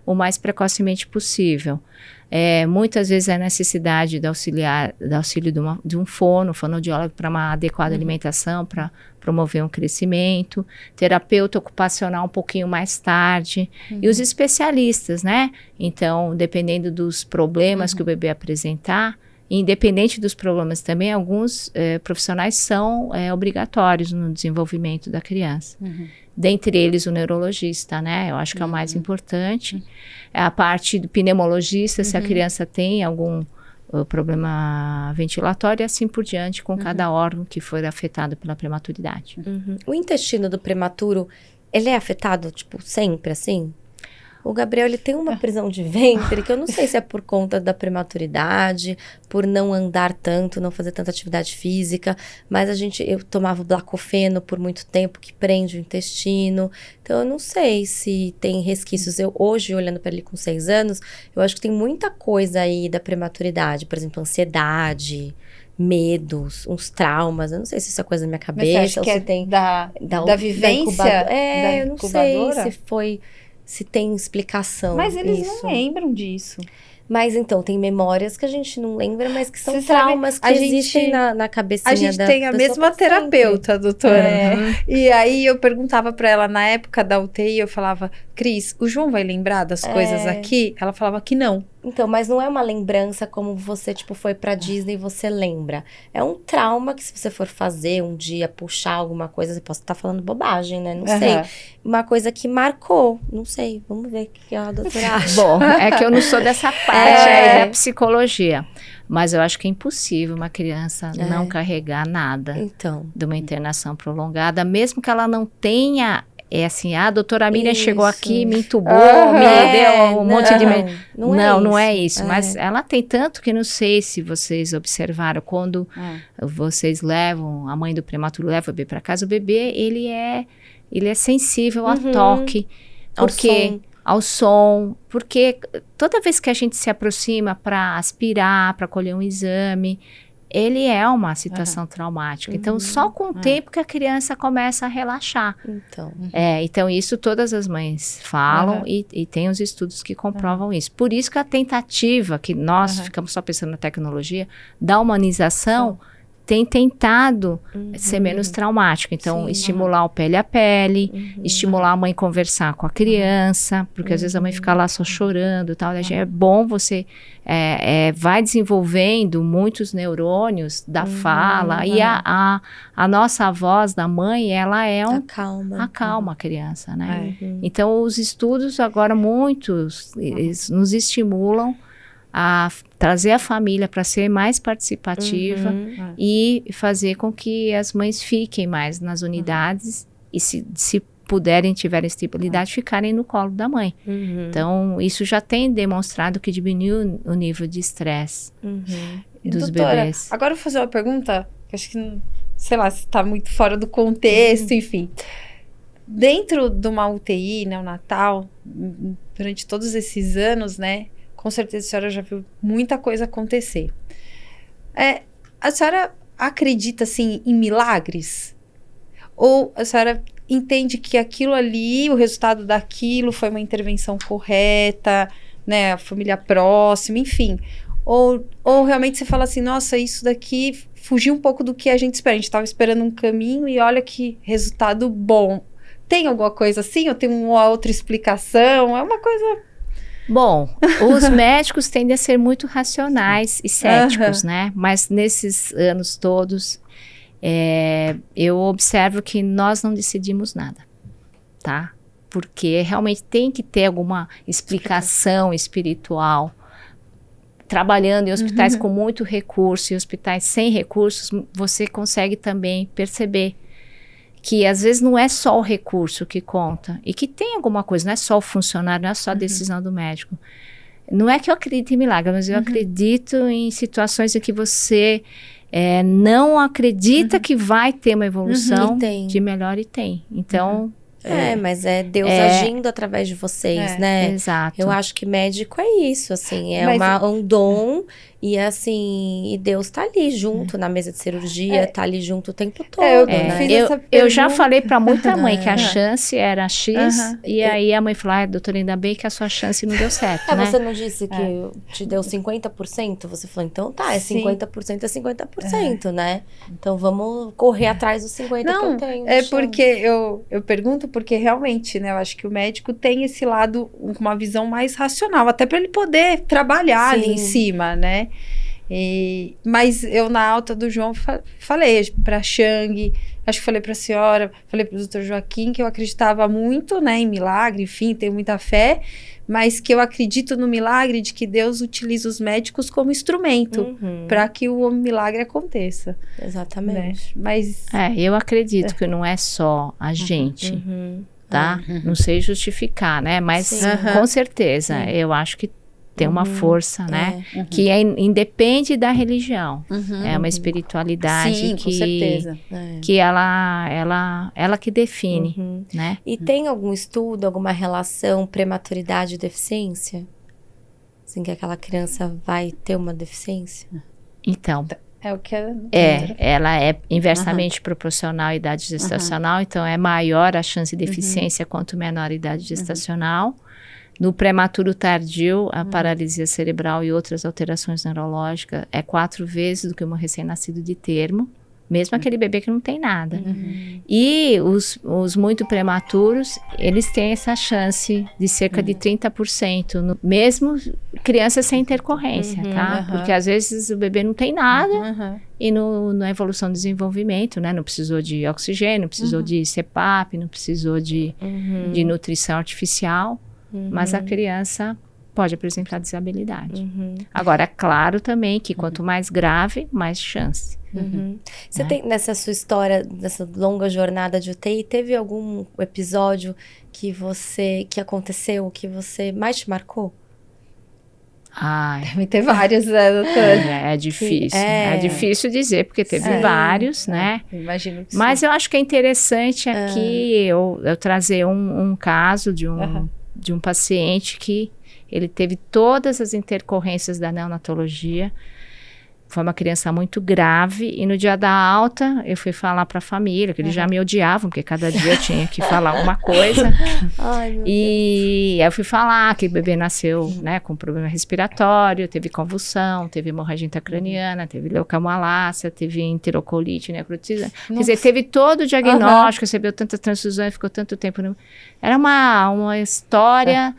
o mais precocemente possível. Muitas vezes a necessidade de auxílio de um fonoaudiólogo para uma adequada alimentação, para promover um crescimento, terapeuta ocupacional um pouquinho mais tarde, e os especialistas, né? Então, dependendo dos problemas que o bebê apresentar, independente dos problemas também, alguns profissionais são obrigatórios no desenvolvimento da criança. Dentre eles o neurologista, né? Eu acho que é o mais importante. A parte do pneumologista, se a criança tem algum problema ventilatório e assim por diante com cada órgão que for afetado pela prematuridade. O intestino do prematuro, ele é afetado, tipo, sempre assim? O Gabriel, ele tem uma prisão de ventre que eu não sei se é por conta da prematuridade, por não andar tanto, não fazer tanta atividade física, mas eu tomava o Blacofeno por muito tempo, que prende o intestino. Então, eu não sei se tem resquícios. Eu, hoje, olhando para ele com 6 anos, eu acho que tem muita coisa aí da prematuridade. Por exemplo, ansiedade, medos, uns traumas. Eu não sei se isso é coisa da minha cabeça. Mas você acha que tem da vivência da eu não incubadora? sei se foi... Se tem explicação. Mas eles isso. não lembram disso. Mas então, tem memórias que a gente não lembra, mas que são Você traumas sabe, que existem na cabecinha A gente da tem a pessoa mesma paciente. terapeuta, doutora. E aí eu perguntava pra ela, na época da UTI, eu falava, Cris, o João vai lembrar das coisas aqui? Ela falava que não. Então, mas não é uma lembrança como você, tipo, foi pra Disney e você lembra. É um trauma que se você for fazer um dia, puxar alguma coisa, você pode estar falando bobagem, né? Não sei. Uma coisa que marcou. Não sei. Vamos ver o que a doutora acha. Bom, é que eu não sou dessa parte aí da psicologia. Mas eu acho que é impossível uma criança não carregar nada de uma internação prolongada, mesmo que ela não tenha... assim, a doutora Miriam chegou aqui, me entubou, me deu um monte de... Não é isso. Mas ela tem tanto que não sei se vocês observaram, quando vocês levam, a mãe do prematuro leva o bebê para casa, o bebê, ele é sensível a toque, ao som, porque toda vez que a gente se aproxima para aspirar, para colher um exame... ele é uma situação traumática. Então, só com o tempo que a criança começa a relaxar. Então, isso todas as mães falam e tem os estudos que comprovam isso. Por isso que a tentativa, que nós ficamos só pensando na tecnologia, da humanização, tem tentado ser menos traumático. Então, estimular o pele a pele, estimular a mãe conversar com a criança, porque às vezes a mãe fica lá só chorando e tal. É bom você... vai desenvolvendo muitos neurônios da fala. E a nossa voz da mãe, ela é acalma a criança, né? Então, os estudos agora, muitos, eles nos estimulam a trazer a família para ser mais participativa e fazer com que as mães fiquem mais nas unidades e se puderem, tiverem estabilidade, ficarem no colo da mãe. Então, isso já tem demonstrado que diminui o nível de estresse dos bebês. Agora eu vou fazer uma pergunta, que acho que, sei lá, se está muito fora do contexto, enfim. Dentro de uma UTI neonatal, durante todos esses anos, né, com certeza a senhora já viu muita coisa acontecer. A senhora acredita, assim, em milagres? Ou a senhora entende que aquilo ali, o resultado daquilo foi uma intervenção correta, né, a família próxima, enfim. Ou realmente você fala assim, nossa, isso daqui fugiu um pouco do que a gente espera. A gente estava esperando um caminho e olha que resultado bom. Tem alguma coisa assim? Ou tem uma outra explicação? É uma coisa... Bom, os médicos tendem a ser muito racionais e céticos, né? Mas nesses anos todos, eu observo que nós não decidimos nada, tá? Porque realmente tem que ter alguma explicação espiritual. Trabalhando em hospitais com muito recurso e hospitais sem recursos, você consegue também perceber que às vezes não é só o recurso que conta, e que tem alguma coisa, não é só o funcionário, não é só a decisão do médico. Não é que eu acredito em milagre, mas eu acredito em situações em que você não acredita que vai ter uma evolução de melhor e tem. Então... mas é Deus agindo através de vocês, né? Exato. Eu acho que médico é isso, assim, um dom e assim, e Deus tá ali junto na mesa de cirurgia, tá ali junto o tempo todo, né? Eu já falei pra muita mãe que a chance era X, e aí a mãe falou, doutora, ainda bem que a sua chance não deu certo, né? Você não disse que te deu 50%? Você falou, então tá, 50% é 50%, né? Então vamos correr atrás dos 50% que eu tenho. Porque eu pergunto porque realmente, né, eu acho que o médico tem esse lado, com uma visão mais racional, até para ele poder trabalhar ali em cima, né? Mas eu na alta do João falei para Chang, acho que falei para a senhora, falei para o doutor Joaquim que eu acreditava muito, né, em milagre, enfim, tenho muita fé, mas que eu acredito no milagre de que Deus utiliza os médicos como instrumento para que o milagre aconteça. Exatamente. Né? Mas eu acredito que não é só a gente, tá? Não sei justificar, né? Mas com certeza, eu acho que tem uma força, né? Que independe da religião. É uma espiritualidade com certeza. Que ela que define, né? E tem algum estudo, alguma relação prematuridade e deficiência? Assim, que aquela criança vai ter uma deficiência? Então... É o que ela é inversamente proporcional à idade gestacional, então é maior a chance de deficiência quanto menor a idade gestacional. No prematuro tardio, a paralisia cerebral e outras alterações neurológicas é 4 vezes do que um recém-nascido de termo, mesmo aquele bebê que não tem nada. E os muito prematuros, eles têm essa chance de cerca de 30%, mesmo crianças sem intercorrência, tá? Porque às vezes o bebê não tem nada e na evolução do desenvolvimento, né? Não precisou de oxigênio, não precisou de CPAP, não precisou de nutrição artificial, mas a criança pode apresentar desabilidade. Agora, é claro também que quanto mais grave, mais chance. Você tem, nessa sua história, nessa longa jornada de UTI, teve algum episódio que aconteceu, que você mais te marcou? Deve ter vários, né, doutora? É difícil. É difícil dizer, porque teve vários, né? Imagino que Mas eu acho que é interessante aqui eu trazer um caso de um paciente que ele teve todas as intercorrências da neonatologia. Foi uma criança muito grave e no dia da alta eu fui falar para a família, que eles já me odiavam, porque cada dia eu tinha que falar uma coisa. Ai, meu e Deus. Eu fui falar que o bebê nasceu, né, com problema respiratório, teve convulsão, teve hemorragia intracraniana, teve leucomalácia, teve enterocolite, necrotismo. Quer dizer, teve todo o diagnóstico, recebeu tantas transfusões, ficou tanto tempo. Era uma história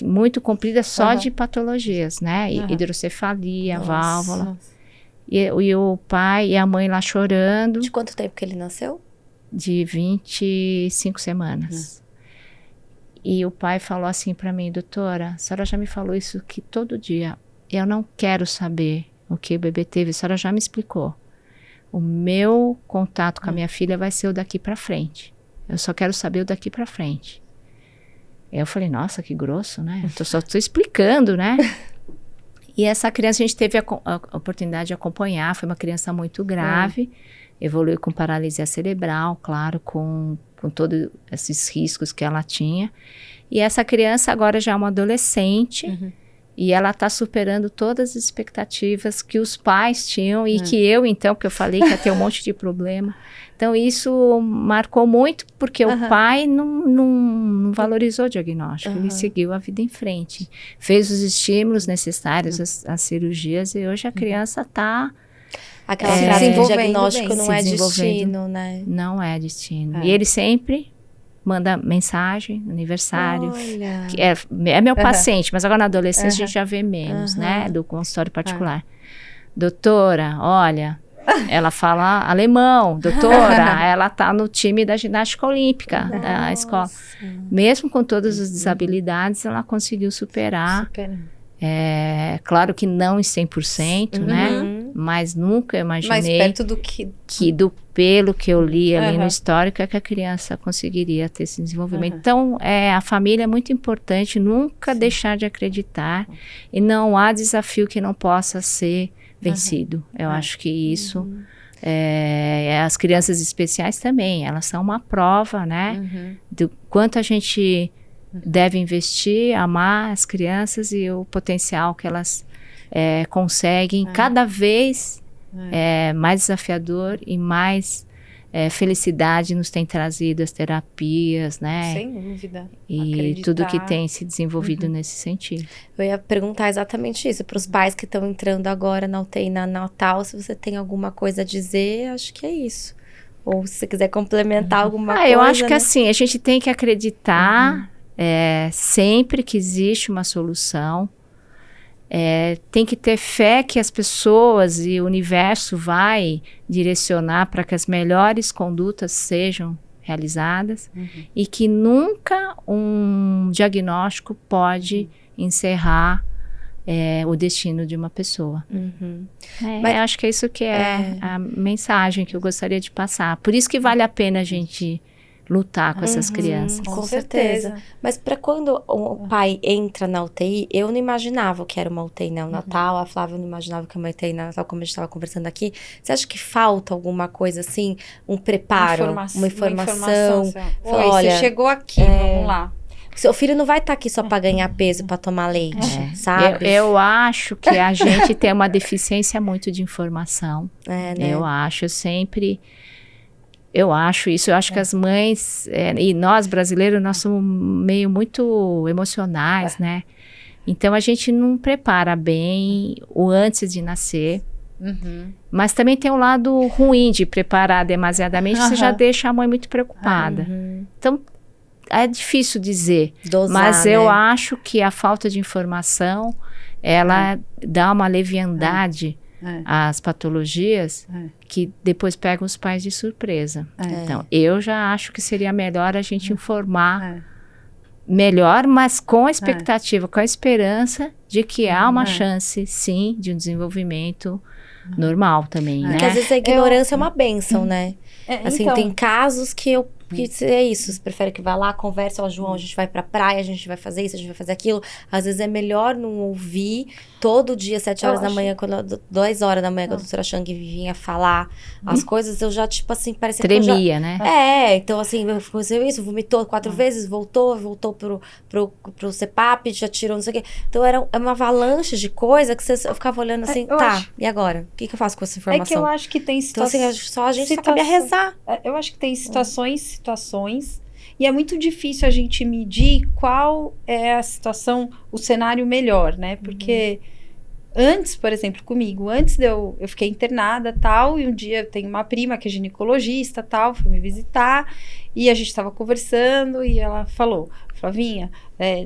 muito comprida só de patologias, né? Hidrocefalia, válvula. E o pai e a mãe lá chorando. De quanto tempo que ele nasceu? De 25 semanas. E o pai falou assim para mim, doutora, a senhora já me falou isso aqui todo dia. Eu não quero saber o que o bebê teve, a senhora já me explicou. O meu contato com a minha filha vai ser o daqui para frente. Eu só quero saber o daqui para frente. Eu falei, nossa, que grosso, né? Eu só estou explicando, né? E essa criança a gente teve a oportunidade de acompanhar, foi uma criança muito grave, evoluiu com paralisia cerebral, claro, com todos esses riscos que ela tinha. E essa criança agora já é uma adolescente, e ela está superando todas as expectativas que os pais tinham e que eu, então, porque eu falei que ia ter um monte de problema. Então, isso marcou muito, porque o pai não valorizou o diagnóstico, ele seguiu a vida em frente. Fez os estímulos necessários, as cirurgias, e hoje a criança está... Aquela frase de diagnóstico não é destino, né? Não é destino. E ele sempre manda mensagem, aniversário. Olha. Que é meu paciente, mas agora na adolescência a gente já vê menos, né? Do consultório particular. Doutora, olha, ela fala alemão. Doutora, ela tá no time da ginástica olímpica da escola. Mesmo com todas as desabilidades, ela conseguiu superar. Claro que não em 100%, né? Mas nunca eu imaginei mais perto do que pelo que eu li ali no histórico, é que a criança conseguiria ter esse desenvolvimento. Então, a família é muito importante, nunca deixar de acreditar, e não há desafio que não possa ser vencido. Eu acho que isso, as crianças especiais também, elas são uma prova, né? Do quanto a gente deve investir, amar as crianças e o potencial que elas conseguem cada vez mais desafiador e mais felicidade nos tem trazido as terapias, né? Sem dúvida. E tudo que tem se desenvolvido nesse sentido. Eu ia perguntar exatamente isso para os pais que estão entrando agora na UTI na Natal, se você tem alguma coisa a dizer, acho que é isso. Ou se você quiser complementar alguma coisa. Eu acho que assim, a gente tem que acreditar sempre que existe uma solução. Tem que ter fé que as pessoas e o universo vai direcionar para que as melhores condutas sejam realizadas e que nunca um diagnóstico pode encerrar o destino de uma pessoa. Mas eu acho que é isso que é a mensagem que eu gostaria de passar. Por isso que vale a pena a gente lutar com essas crianças. Com certeza. Mas para quando o pai entra na UTI, eu não imaginava que era uma UTI neonatal, a Flávia não imaginava que era uma UTI neonatal, como a gente estava conversando aqui. Você acha que falta alguma coisa assim, um preparo, uma informação? Oi, olha, você chegou aqui, vamos lá. Seu filho não vai estar aqui só para ganhar peso, para tomar leite, sabe? Eu acho que a gente tem uma deficiência muito de informação. Né? Eu acho que as mães, e nós brasileiros, nós somos meio muito emocionais, né? Então, a gente não prepara bem o antes de nascer. Mas também tem um lado ruim de preparar demasiadamente, você já deixa a mãe muito preocupada. Então, é difícil dizer. Dosar, mas eu acho que a falta de informação, ela dá uma leviandade às patologias que depois pegam os pais de surpresa. Então, eu já acho que seria melhor a gente informar melhor, mas com a expectativa, com a esperança de que há uma chance, sim, de um desenvolvimento normal também, né? Porque às vezes a ignorância é uma bênção, né? Assim, então, tem casos que é isso, você prefere que vá lá, conversa, João, a gente vai pra praia, a gente vai fazer isso, a gente vai fazer aquilo. Às vezes é melhor não ouvir todo dia, 7 horas da manhã, 2 horas da manhã, quando a doutora Chang vinha falar as coisas, eu já, tipo assim, parecia tremia, que eu já... né? Então assim, aconteceu isso, vomitou 4 vezes, voltou pro CPAP, já tirou, não sei o quê. Então era uma avalanche de coisa que eu ficava olhando assim, e agora? O que eu faço com essa informação? É que eu acho que tem situações... Então assim, só a gente sabia rezar. Eu acho que tem situações, e é muito difícil a gente medir qual é a situação, o cenário melhor, né? Porque antes, por exemplo, comigo, eu fiquei internada, tal, e um dia eu tenho uma prima que é ginecologista, tal, foi me visitar, e a gente estava conversando, e ela falou, Flavinha,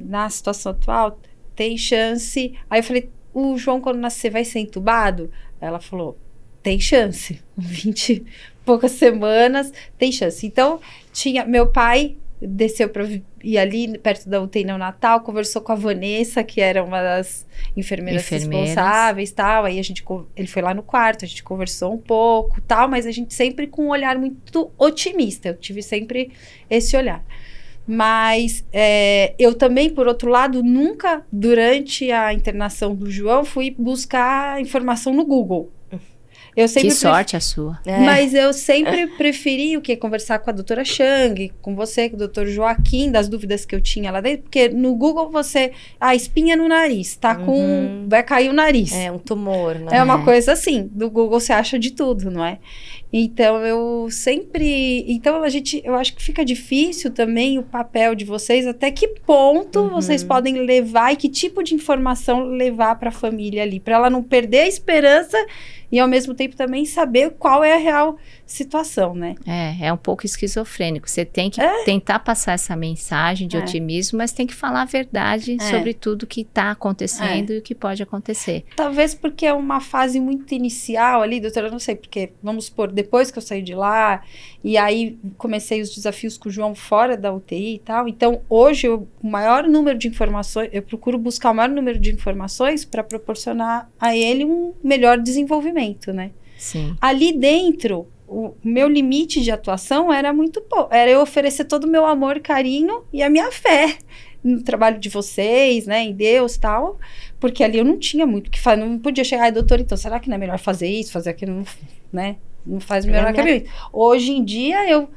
na situação atual, tem chance... Aí eu falei, o João, quando nascer, vai ser entubado? Ela falou, tem chance, 20 e poucas semanas, tem chance. Então, meu pai desceu para ir ali perto da UTI neonatal, conversou com a Vanessa, que era uma das enfermeiras responsáveis, tal. Aí ele foi lá no quarto, a gente conversou um pouco, tal, mas a gente sempre com um olhar muito otimista. Eu tive sempre esse olhar. Mas eu também, por outro lado, nunca, durante a internação do João, fui buscar informação no Google. Que sorte a sua. Mas eu sempre preferi conversar com a doutora Chang, com você, com o doutor Joaquim, das dúvidas que eu tinha lá dentro, porque no Google espinha no nariz, vai cair o nariz. É um tumor, né? É uma coisa assim, do Google você acha de tudo, não é? Então, eu acho que fica difícil também o papel de vocês, até que ponto vocês podem levar e que tipo de informação levar para a família ali, para ela não perder a esperança e ao mesmo tempo também saber qual é a real situação, né? É um pouco esquizofrênico. Você tem que tentar passar essa mensagem de otimismo, mas tem que falar a verdade sobre tudo que está acontecendo e o que pode acontecer. Talvez porque é uma fase muito inicial ali, doutora, eu não sei, porque, vamos supor, depois que eu saí de lá, e aí comecei os desafios com o João fora da UTI e tal, então hoje o maior número de informações, eu procuro buscar o maior número de informações para proporcionar a ele um melhor desenvolvimento, né? Sim. Ali dentro, o meu limite de atuação era muito pouco, era eu oferecer todo o meu amor, carinho e a minha fé no trabalho de vocês, né, em Deus e tal, porque ali eu não tinha muito o que fazer, não podia chegar, doutor, então, será que não é melhor fazer isso, fazer aquilo, né, não faz melhor caminho. Hoje em dia,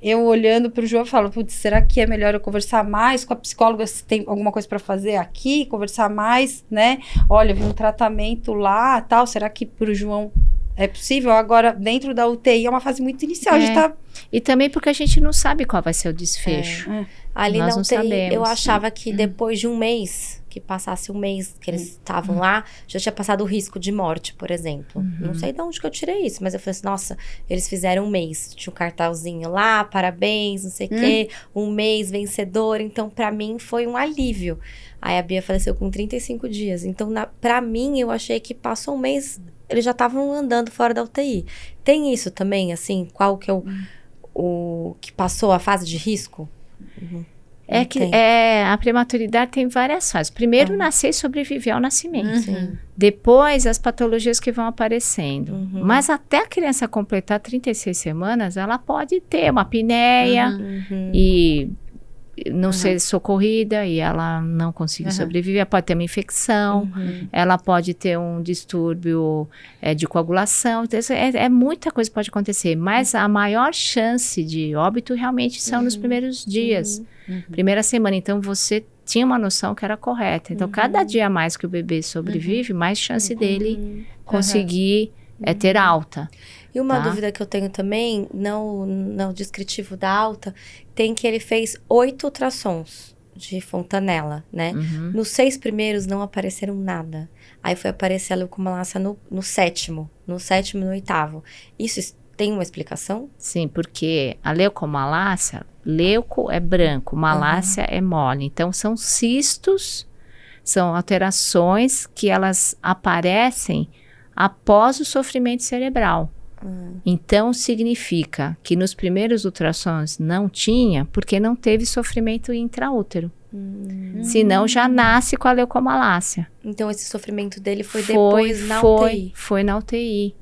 eu olhando para o João, eu falo, putz, será que é melhor eu conversar mais com a psicóloga, se tem alguma coisa para fazer aqui, conversar mais, né, olha, vi um tratamento lá, tal, será que para o João é possível? Agora, dentro da UTI, é uma fase muito inicial, a gente tá... E também porque a gente não sabe qual vai ser o desfecho. Ali Nós na não UTI, sabemos. eu achava que depois de um mês, que passasse um mês que eles estavam lá, já tinha passado o risco de morte, por exemplo. Não sei de onde que eu tirei isso, mas eu falei assim, nossa, eles fizeram um mês. Tinha um cartãozinho lá, parabéns, não sei o quê, um mês vencedor. Então, pra mim, foi um alívio. Aí a Bia faleceu com 35 dias. Então, pra mim, eu achei que passou um mês, eles já estavam andando fora da UTI. Tem isso também, assim, qual que é o que passou a fase de risco? É que a prematuridade tem várias fases. Primeiro, nascer e sobreviver ao nascimento. Depois, as patologias que vão aparecendo. Mas até a criança completar 36 semanas, ela pode ter uma apneia e não ser socorrida e ela não conseguir sobreviver. Ela pode ter uma infecção, ela pode ter um distúrbio de coagulação. Então, muita coisa pode acontecer. Mas a maior chance de óbito realmente são nos primeiros dias. Primeira semana, então você tinha uma noção que era correta. Então, cada dia a mais que o bebê sobrevive, mais chance dele conseguir ter alta. E uma dúvida que eu tenho também, no descritivo da alta, tem que ele fez 8 ultrassons de fontanela, né? Nos 6 primeiros não apareceram nada. Aí foi aparecer a leucomalácia no 7º, no 7º e no 8º. Isso tem uma explicação? Sim, porque a leucomalácia, leuco é branco, malácia é mole. Então, são cistos, são alterações que elas aparecem após o sofrimento cerebral. Então, significa que nos primeiros ultrassons não tinha, porque não teve sofrimento intraútero. Senão, já nasce com a leucomalácia. Então, esse sofrimento dele foi depois na UTI? Foi na UTI.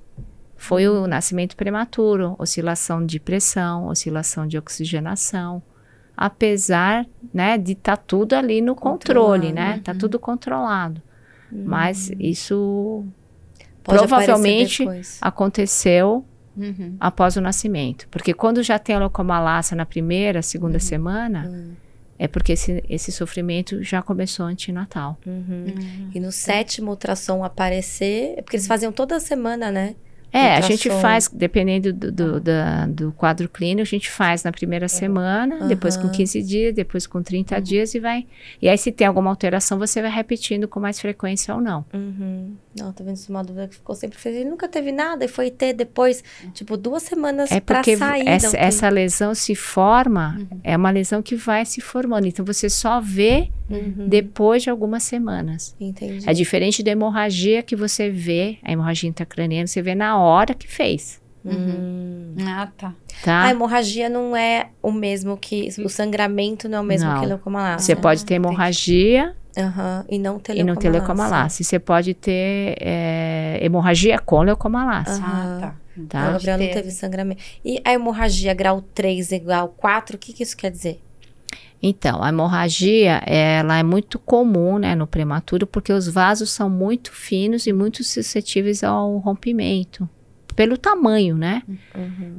Foi o nascimento prematuro, oscilação de pressão, oscilação de oxigenação. Apesar, né, de estar tudo ali no controle, né? Tá tudo controlado. Mas isso provavelmente aconteceu após o nascimento. Porque quando já tem a leucomalácia na primeira, segunda semana, é porque esse sofrimento já começou antinatal. E no 7º ultrassom aparecer, é porque eles faziam toda semana, né? A gente faz, dependendo do quadro clínico, a gente faz na primeira semana, depois com 15 dias, depois com 30 dias e vai. E aí, se tem alguma alteração, você vai repetindo com mais frequência ou não. Não, tô vendo isso, uma dúvida que ficou sempre feliz. Ele nunca teve nada e foi ter depois, tipo, 2 semanas pra sair. Essa lesão se forma, é uma lesão que vai se formando. Então, você só vê depois de algumas semanas. Entendi. É diferente da hemorragia que você vê, a hemorragia intracraniana, você vê na hora que fez. Tá. A hemorragia não é o mesmo que... O sangramento não é o mesmo que a leucomalácia. Você pode ter hemorragia... E não ter leucomalácia. Você pode ter hemorragia com leucomalácia. Tá. O Gabriel não teve sangramento. E a hemorragia grau 3 igual 4, o que isso quer dizer? Então, a hemorragia, ela é muito comum, né, no prematuro, porque os vasos são muito finos e muito suscetíveis ao rompimento. Pelo tamanho, né?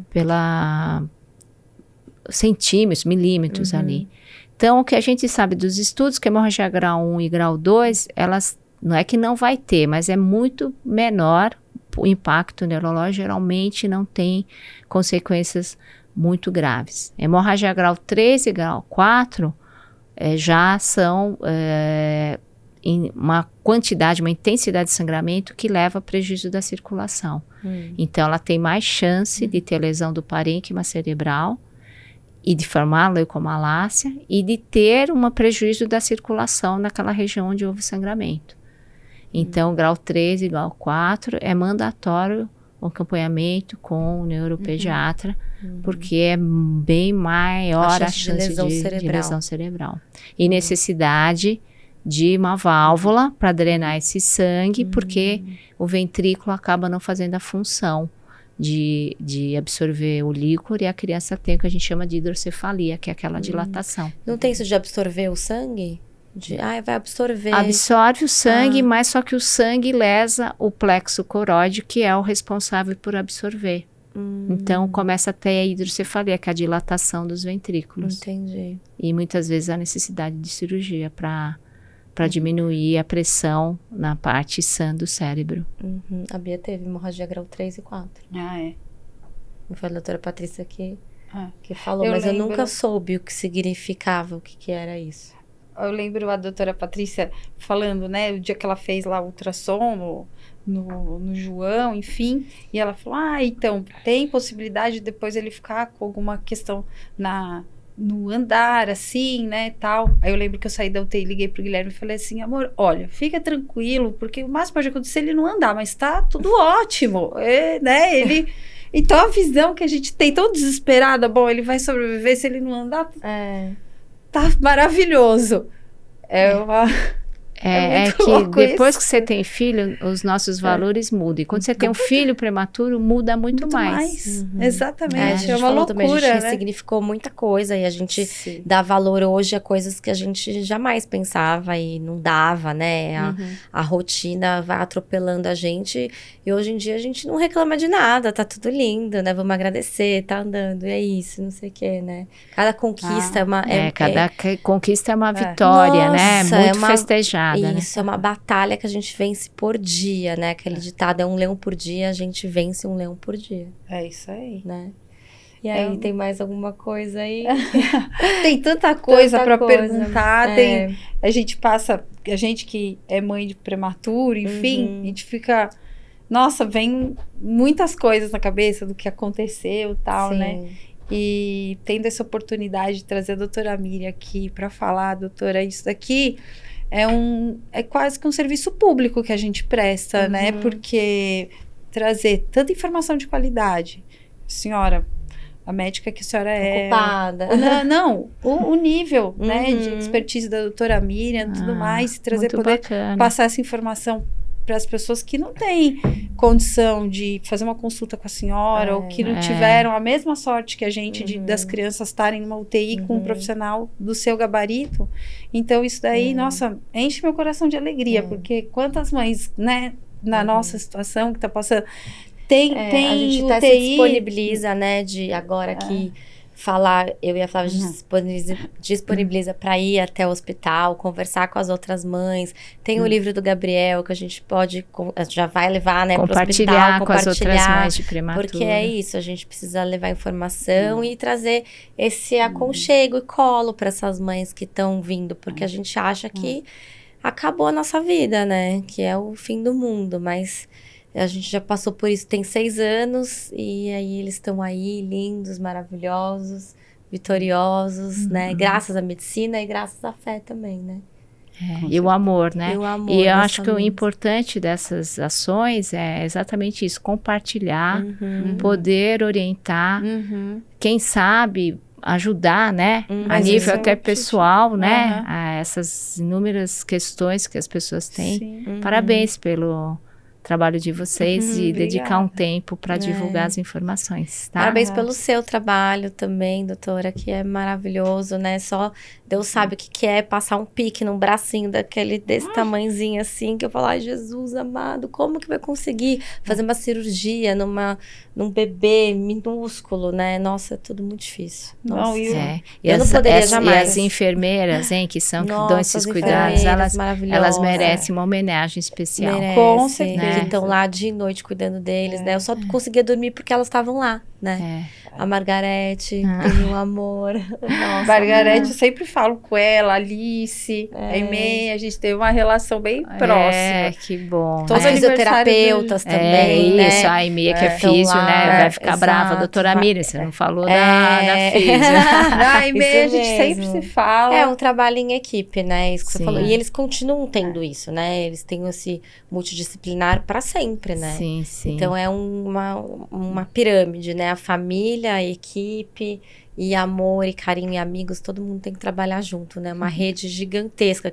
Pela centímetros, milímetros ali. Então, o que a gente sabe dos estudos, que a hemorragia grau 1 e grau 2, elas não é que não vai ter, mas é muito menor o impacto neurológico, geralmente não tem consequências muito graves. Hemorragia grau 3 e grau 4 já são uma quantidade, uma intensidade de sangramento que leva a prejuízo da circulação. Então, ela tem mais chance de ter lesão do parênquima cerebral e de formar leucomalácia e de ter um prejuízo da circulação naquela região onde houve sangramento. Então, grau 3 e grau 4 é mandatório o acompanhamento com o neuropediatra, porque é bem maior a chance de lesão cerebral. E necessidade de uma válvula para drenar esse sangue, porque o ventrículo acaba não fazendo a função de absorver o líquor e a criança tem o que a gente chama de hidrocefalia, que é aquela dilatação. Não tem isso de absorver o sangue? Vai absorver. Absorve o sangue, mas só que o sangue lesa o plexo coróide, que é o responsável por absorver. Então, começa a ter a hidrocefalia, que é a dilatação dos ventrículos. Entendi. E muitas vezes a necessidade de cirurgia para diminuir a pressão na parte sã do cérebro. A Bia teve hemorragia grau 3 e 4. Foi a doutora Patrícia que falou, mas eu nunca soube o que significava, o que era isso. Eu lembro a doutora Patrícia falando, né, o dia que ela fez lá o ultrassom no João, enfim, e ela falou, então, tem possibilidade de depois ele ficar com alguma questão no andar, assim, né, tal. Aí eu lembro que eu saí da UTI, liguei pro Guilherme e falei assim, amor, olha, fica tranquilo, porque o máximo pode acontecer ele não andar, mas tá tudo ótimo, né, ele... Então a visão que a gente tem tão desesperada, bom, ele vai sobreviver se ele não andar... Tá maravilhoso. É que depois que você tem filho, os nossos valores mudam. E quando você tem um filho prematuro, muda muito mais. Exatamente. É uma loucura, também, a gente né? ressignificou muita coisa e a gente dá valor hoje a coisas que a gente jamais pensava e não dava, né? A rotina vai atropelando a gente e hoje em dia a gente não reclama de nada, tá tudo lindo, né? Vamos agradecer, tá andando, e é isso, não sei o quê, né? Cada conquista é uma... cada conquista é uma vitória, né? Muito festejada. Isso, é uma batalha que a gente vence por dia, né? Aquele ditado é um leão por dia, a gente vence um leão por dia. É isso aí. Né? E aí, tem mais alguma coisa aí? Tem tanta coisa para perguntar. A gente passa, a gente que é mãe de prematuro, enfim, a gente fica... Nossa, vem muitas coisas na cabeça do que aconteceu e tal, né? E tendo essa oportunidade de trazer a doutora Miriam aqui para falar, doutora, isso daqui... É quase que um serviço público que a gente presta, né? Porque trazer tanta informação de qualidade. Senhora, a médica que a senhora ocupada. O nível, né, de expertise da doutora Miriam e tudo mais. Trazer, poder passar essa informação para as pessoas que não têm condição de fazer uma consulta com a senhora ou que não tiveram a mesma sorte que a gente das crianças estarem numa UTI com um profissional do seu gabarito. Então, isso daí, nossa, enche meu coração de alegria, porque quantas mães, né, na nossa situação que tá passando... Tem a gente UTI... até se disponibiliza, né, de agora que... falar, eu e a Flávia disponibiliza para ir até o hospital, conversar com as outras mães. Tem o livro do Gabriel que a gente pode, já vai levar, né, para o hospital, com as outras mães de prematura. Porque é isso, a gente precisa levar informação e trazer esse aconchego e colo para essas mães que estão vindo, porque a gente acha que acabou a nossa vida, né, que é o fim do mundo, mas... A gente já passou por isso, tem 6 anos, e aí eles estão aí, lindos, maravilhosos, vitoriosos, né? Graças à medicina e graças à fé também, né? E o amor, né? E o amor. E eu acho que o importante dessas ações é exatamente isso, compartilhar, poder orientar, quem sabe ajudar, né? A nível até pessoal, né? A essas inúmeras questões que as pessoas têm. Parabéns pelo... trabalho de vocês de dedicar um tempo para divulgar as informações, tá? Parabéns pelo seu trabalho também, doutora, que é maravilhoso, né? Só Deus sabe o que é passar um pique num bracinho desse tamanhozinho assim, que eu falo, ai, Jesus amado, como que vai conseguir fazer uma cirurgia num bebê minúsculo, né? Nossa, é tudo muito difícil. Nossa. Eu não poderia jamais. E as enfermeiras, hein, que dão esses cuidados, elas merecem uma homenagem especial. Com certeza. Que estão lá de noite cuidando deles, né? Eu só conseguia dormir porque elas estavam lá, né? A Margarete, tem um amor. Nossa, Margarete, eu sempre falo com ela, Alice, a Aimee, a gente tem uma relação bem próxima. Que bom. Todos os fisioterapeutas também, né? Isso, a Aimee que é físio, lá, né? Vai ficar brava, doutora Miriam, você não falou da físio. Na Aimee a gente sempre se fala. É um trabalho em equipe, né? Isso que você Sim. falou. E eles continuam tendo isso, né? Eles têm esse multidisciplinar para sempre, né? Sim, sim. Então é uma pirâmide, né? A família, a equipe, e amor, e carinho, e amigos, todo mundo tem que trabalhar junto, né? Uma rede gigantesca.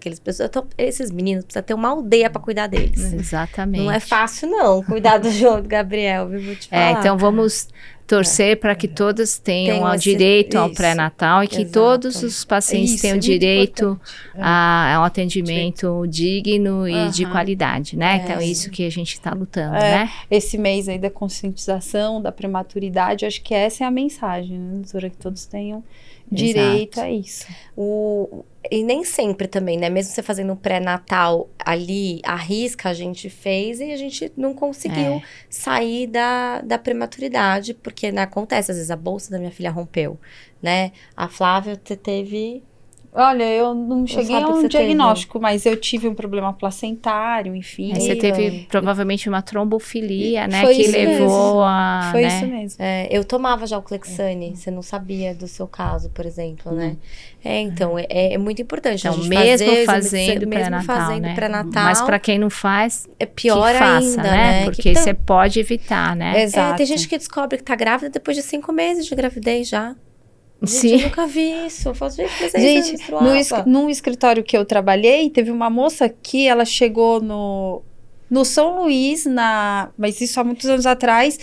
Esses meninos precisam ter uma aldeia para cuidar deles. Exatamente. Não é fácil, não, cuidar do João, do Gabriel, viu? Vou te falar. Então vamos torcer para que todos tenham o direito ao pré-natal e que todos os pacientes tenham direito a um atendimento digno e de qualidade, né? Então, isso que a gente está lutando, né? Esse mês aí da conscientização, da prematuridade, acho que essa é a mensagem, né, doutora? Que todos tenham direito a isso. E nem sempre também, né? Mesmo você fazendo um pré-natal ali, à risca, a gente fez e a gente não conseguiu sair da prematuridade, porque, né, acontece, às vezes a bolsa da minha filha rompeu, né? A Flávia teve... Olha, eu não cheguei a um diagnóstico, mas eu tive um problema placentário, enfim. Você teve provavelmente uma trombofilia, né? Foi Que isso levou mesmo. a... Foi né? isso mesmo. Eu tomava já o Clexane, você não sabia do seu caso, por exemplo, né? Então, é muito importante. Então, a gente mesmo fazendo pré-natal, né? pré-natal, mas para quem não faz, é pior que faça, ainda, né? Porque você pode evitar, né? Exato. Tem gente que descobre que tá grávida depois de 5 meses de gravidez já. Sim. Gente, eu nunca vi isso. Eu falo, gente, mas é Gente, isso, num escritório que eu trabalhei, teve uma moça que ela chegou no São Luís, mas isso há muitos anos atrás,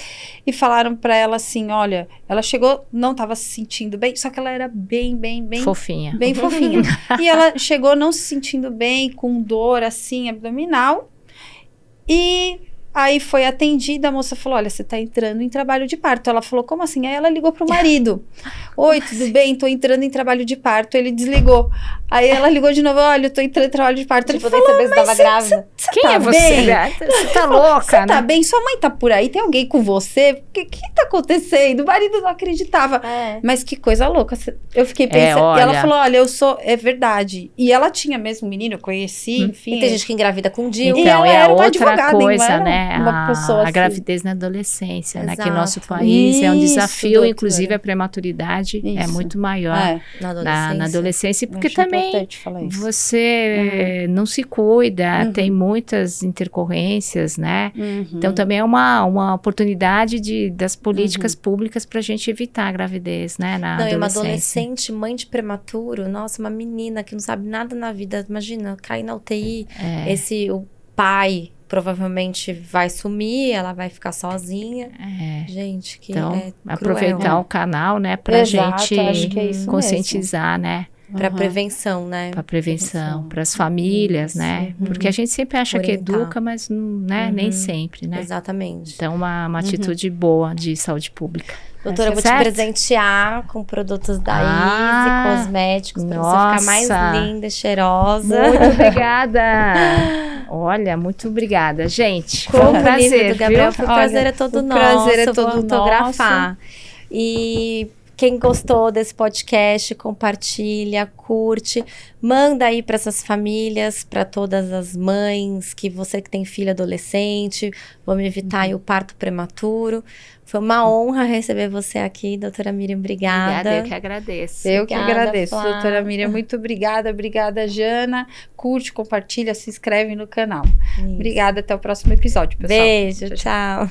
e falaram pra ela assim, olha, ela chegou, não estava se sentindo bem, só que ela era bem Fofinha. bem fofinha. E ela chegou não se sentindo bem, com dor assim, abdominal, e aí foi atendida, a moça falou, olha, você tá entrando em trabalho de parto. Ela falou, como assim? Aí ela ligou pro marido. Oi, tudo bem? Tô entrando em trabalho de parto. Ele desligou. Aí ela ligou de novo, olha, eu tô entrando em trabalho de parto. Tipo, Ele falou, você tava grávida. Quem tá é você? bem? Você tá louca, Você né? tá bem? Sua mãe tá por aí? Tem alguém com você? O que tá acontecendo? O marido não acreditava. Mas que coisa louca. Eu fiquei pensando. E ela falou, olha, é verdade. E ela tinha mesmo um menino, eu conheci, enfim. E tem gente que engravida com DIU. Então, ela é era uma outra advogada, coisa, não era né? uma pessoa A assim. gravidez na adolescência, né? Que Exato. nosso país é um Isso, desafio, doutora. inclusive a prematuridade é Isso. muito maior na adolescência, porque Acho também importante falar isso. você não se cuida, tem muitas intercorrências, né? Então também é uma oportunidade das políticas públicas para a gente evitar a gravidez, né? Na Não, e uma adolescência. adolescente, mãe de prematuro, nossa, uma menina que não sabe nada na vida, imagina, cair na UTI, o pai provavelmente vai sumir, ela vai ficar sozinha. Gente, que então, é aproveitar cruel. o canal, né, pra Exato, gente acho que é isso conscientizar, né? Para prevenção, né? Para prevenção, para as famílias, né? Porque a gente sempre acha que Orientar. educa, mas né, nem sempre, né? Exatamente. Então, uma atitude boa de saúde pública. Doutora, eu vou te Certo? presentear com produtos da Easy Cosméticos para você ficar mais nossa. linda, cheirosa. Muito obrigada! Olha, muito obrigada, gente. Foi Como um prazer, do Gabriel, viu? o prazer é todo o nosso. prazer é eu vou todo autografar. E quem gostou desse podcast, compartilha, curte, manda aí para essas famílias, para todas as mães, que você que tem filho adolescente, vamos evitar aí o parto prematuro. Foi uma honra receber você aqui, doutora Miriam, obrigada. Eu que agradeço. Eu que Obrigada, agradeço, Flá. doutora Miriam. Muito obrigada. Obrigada, Jana. Curte, compartilha, se inscreve no canal. Isso. Obrigada. Até o próximo episódio, pessoal. Beijo, tchau.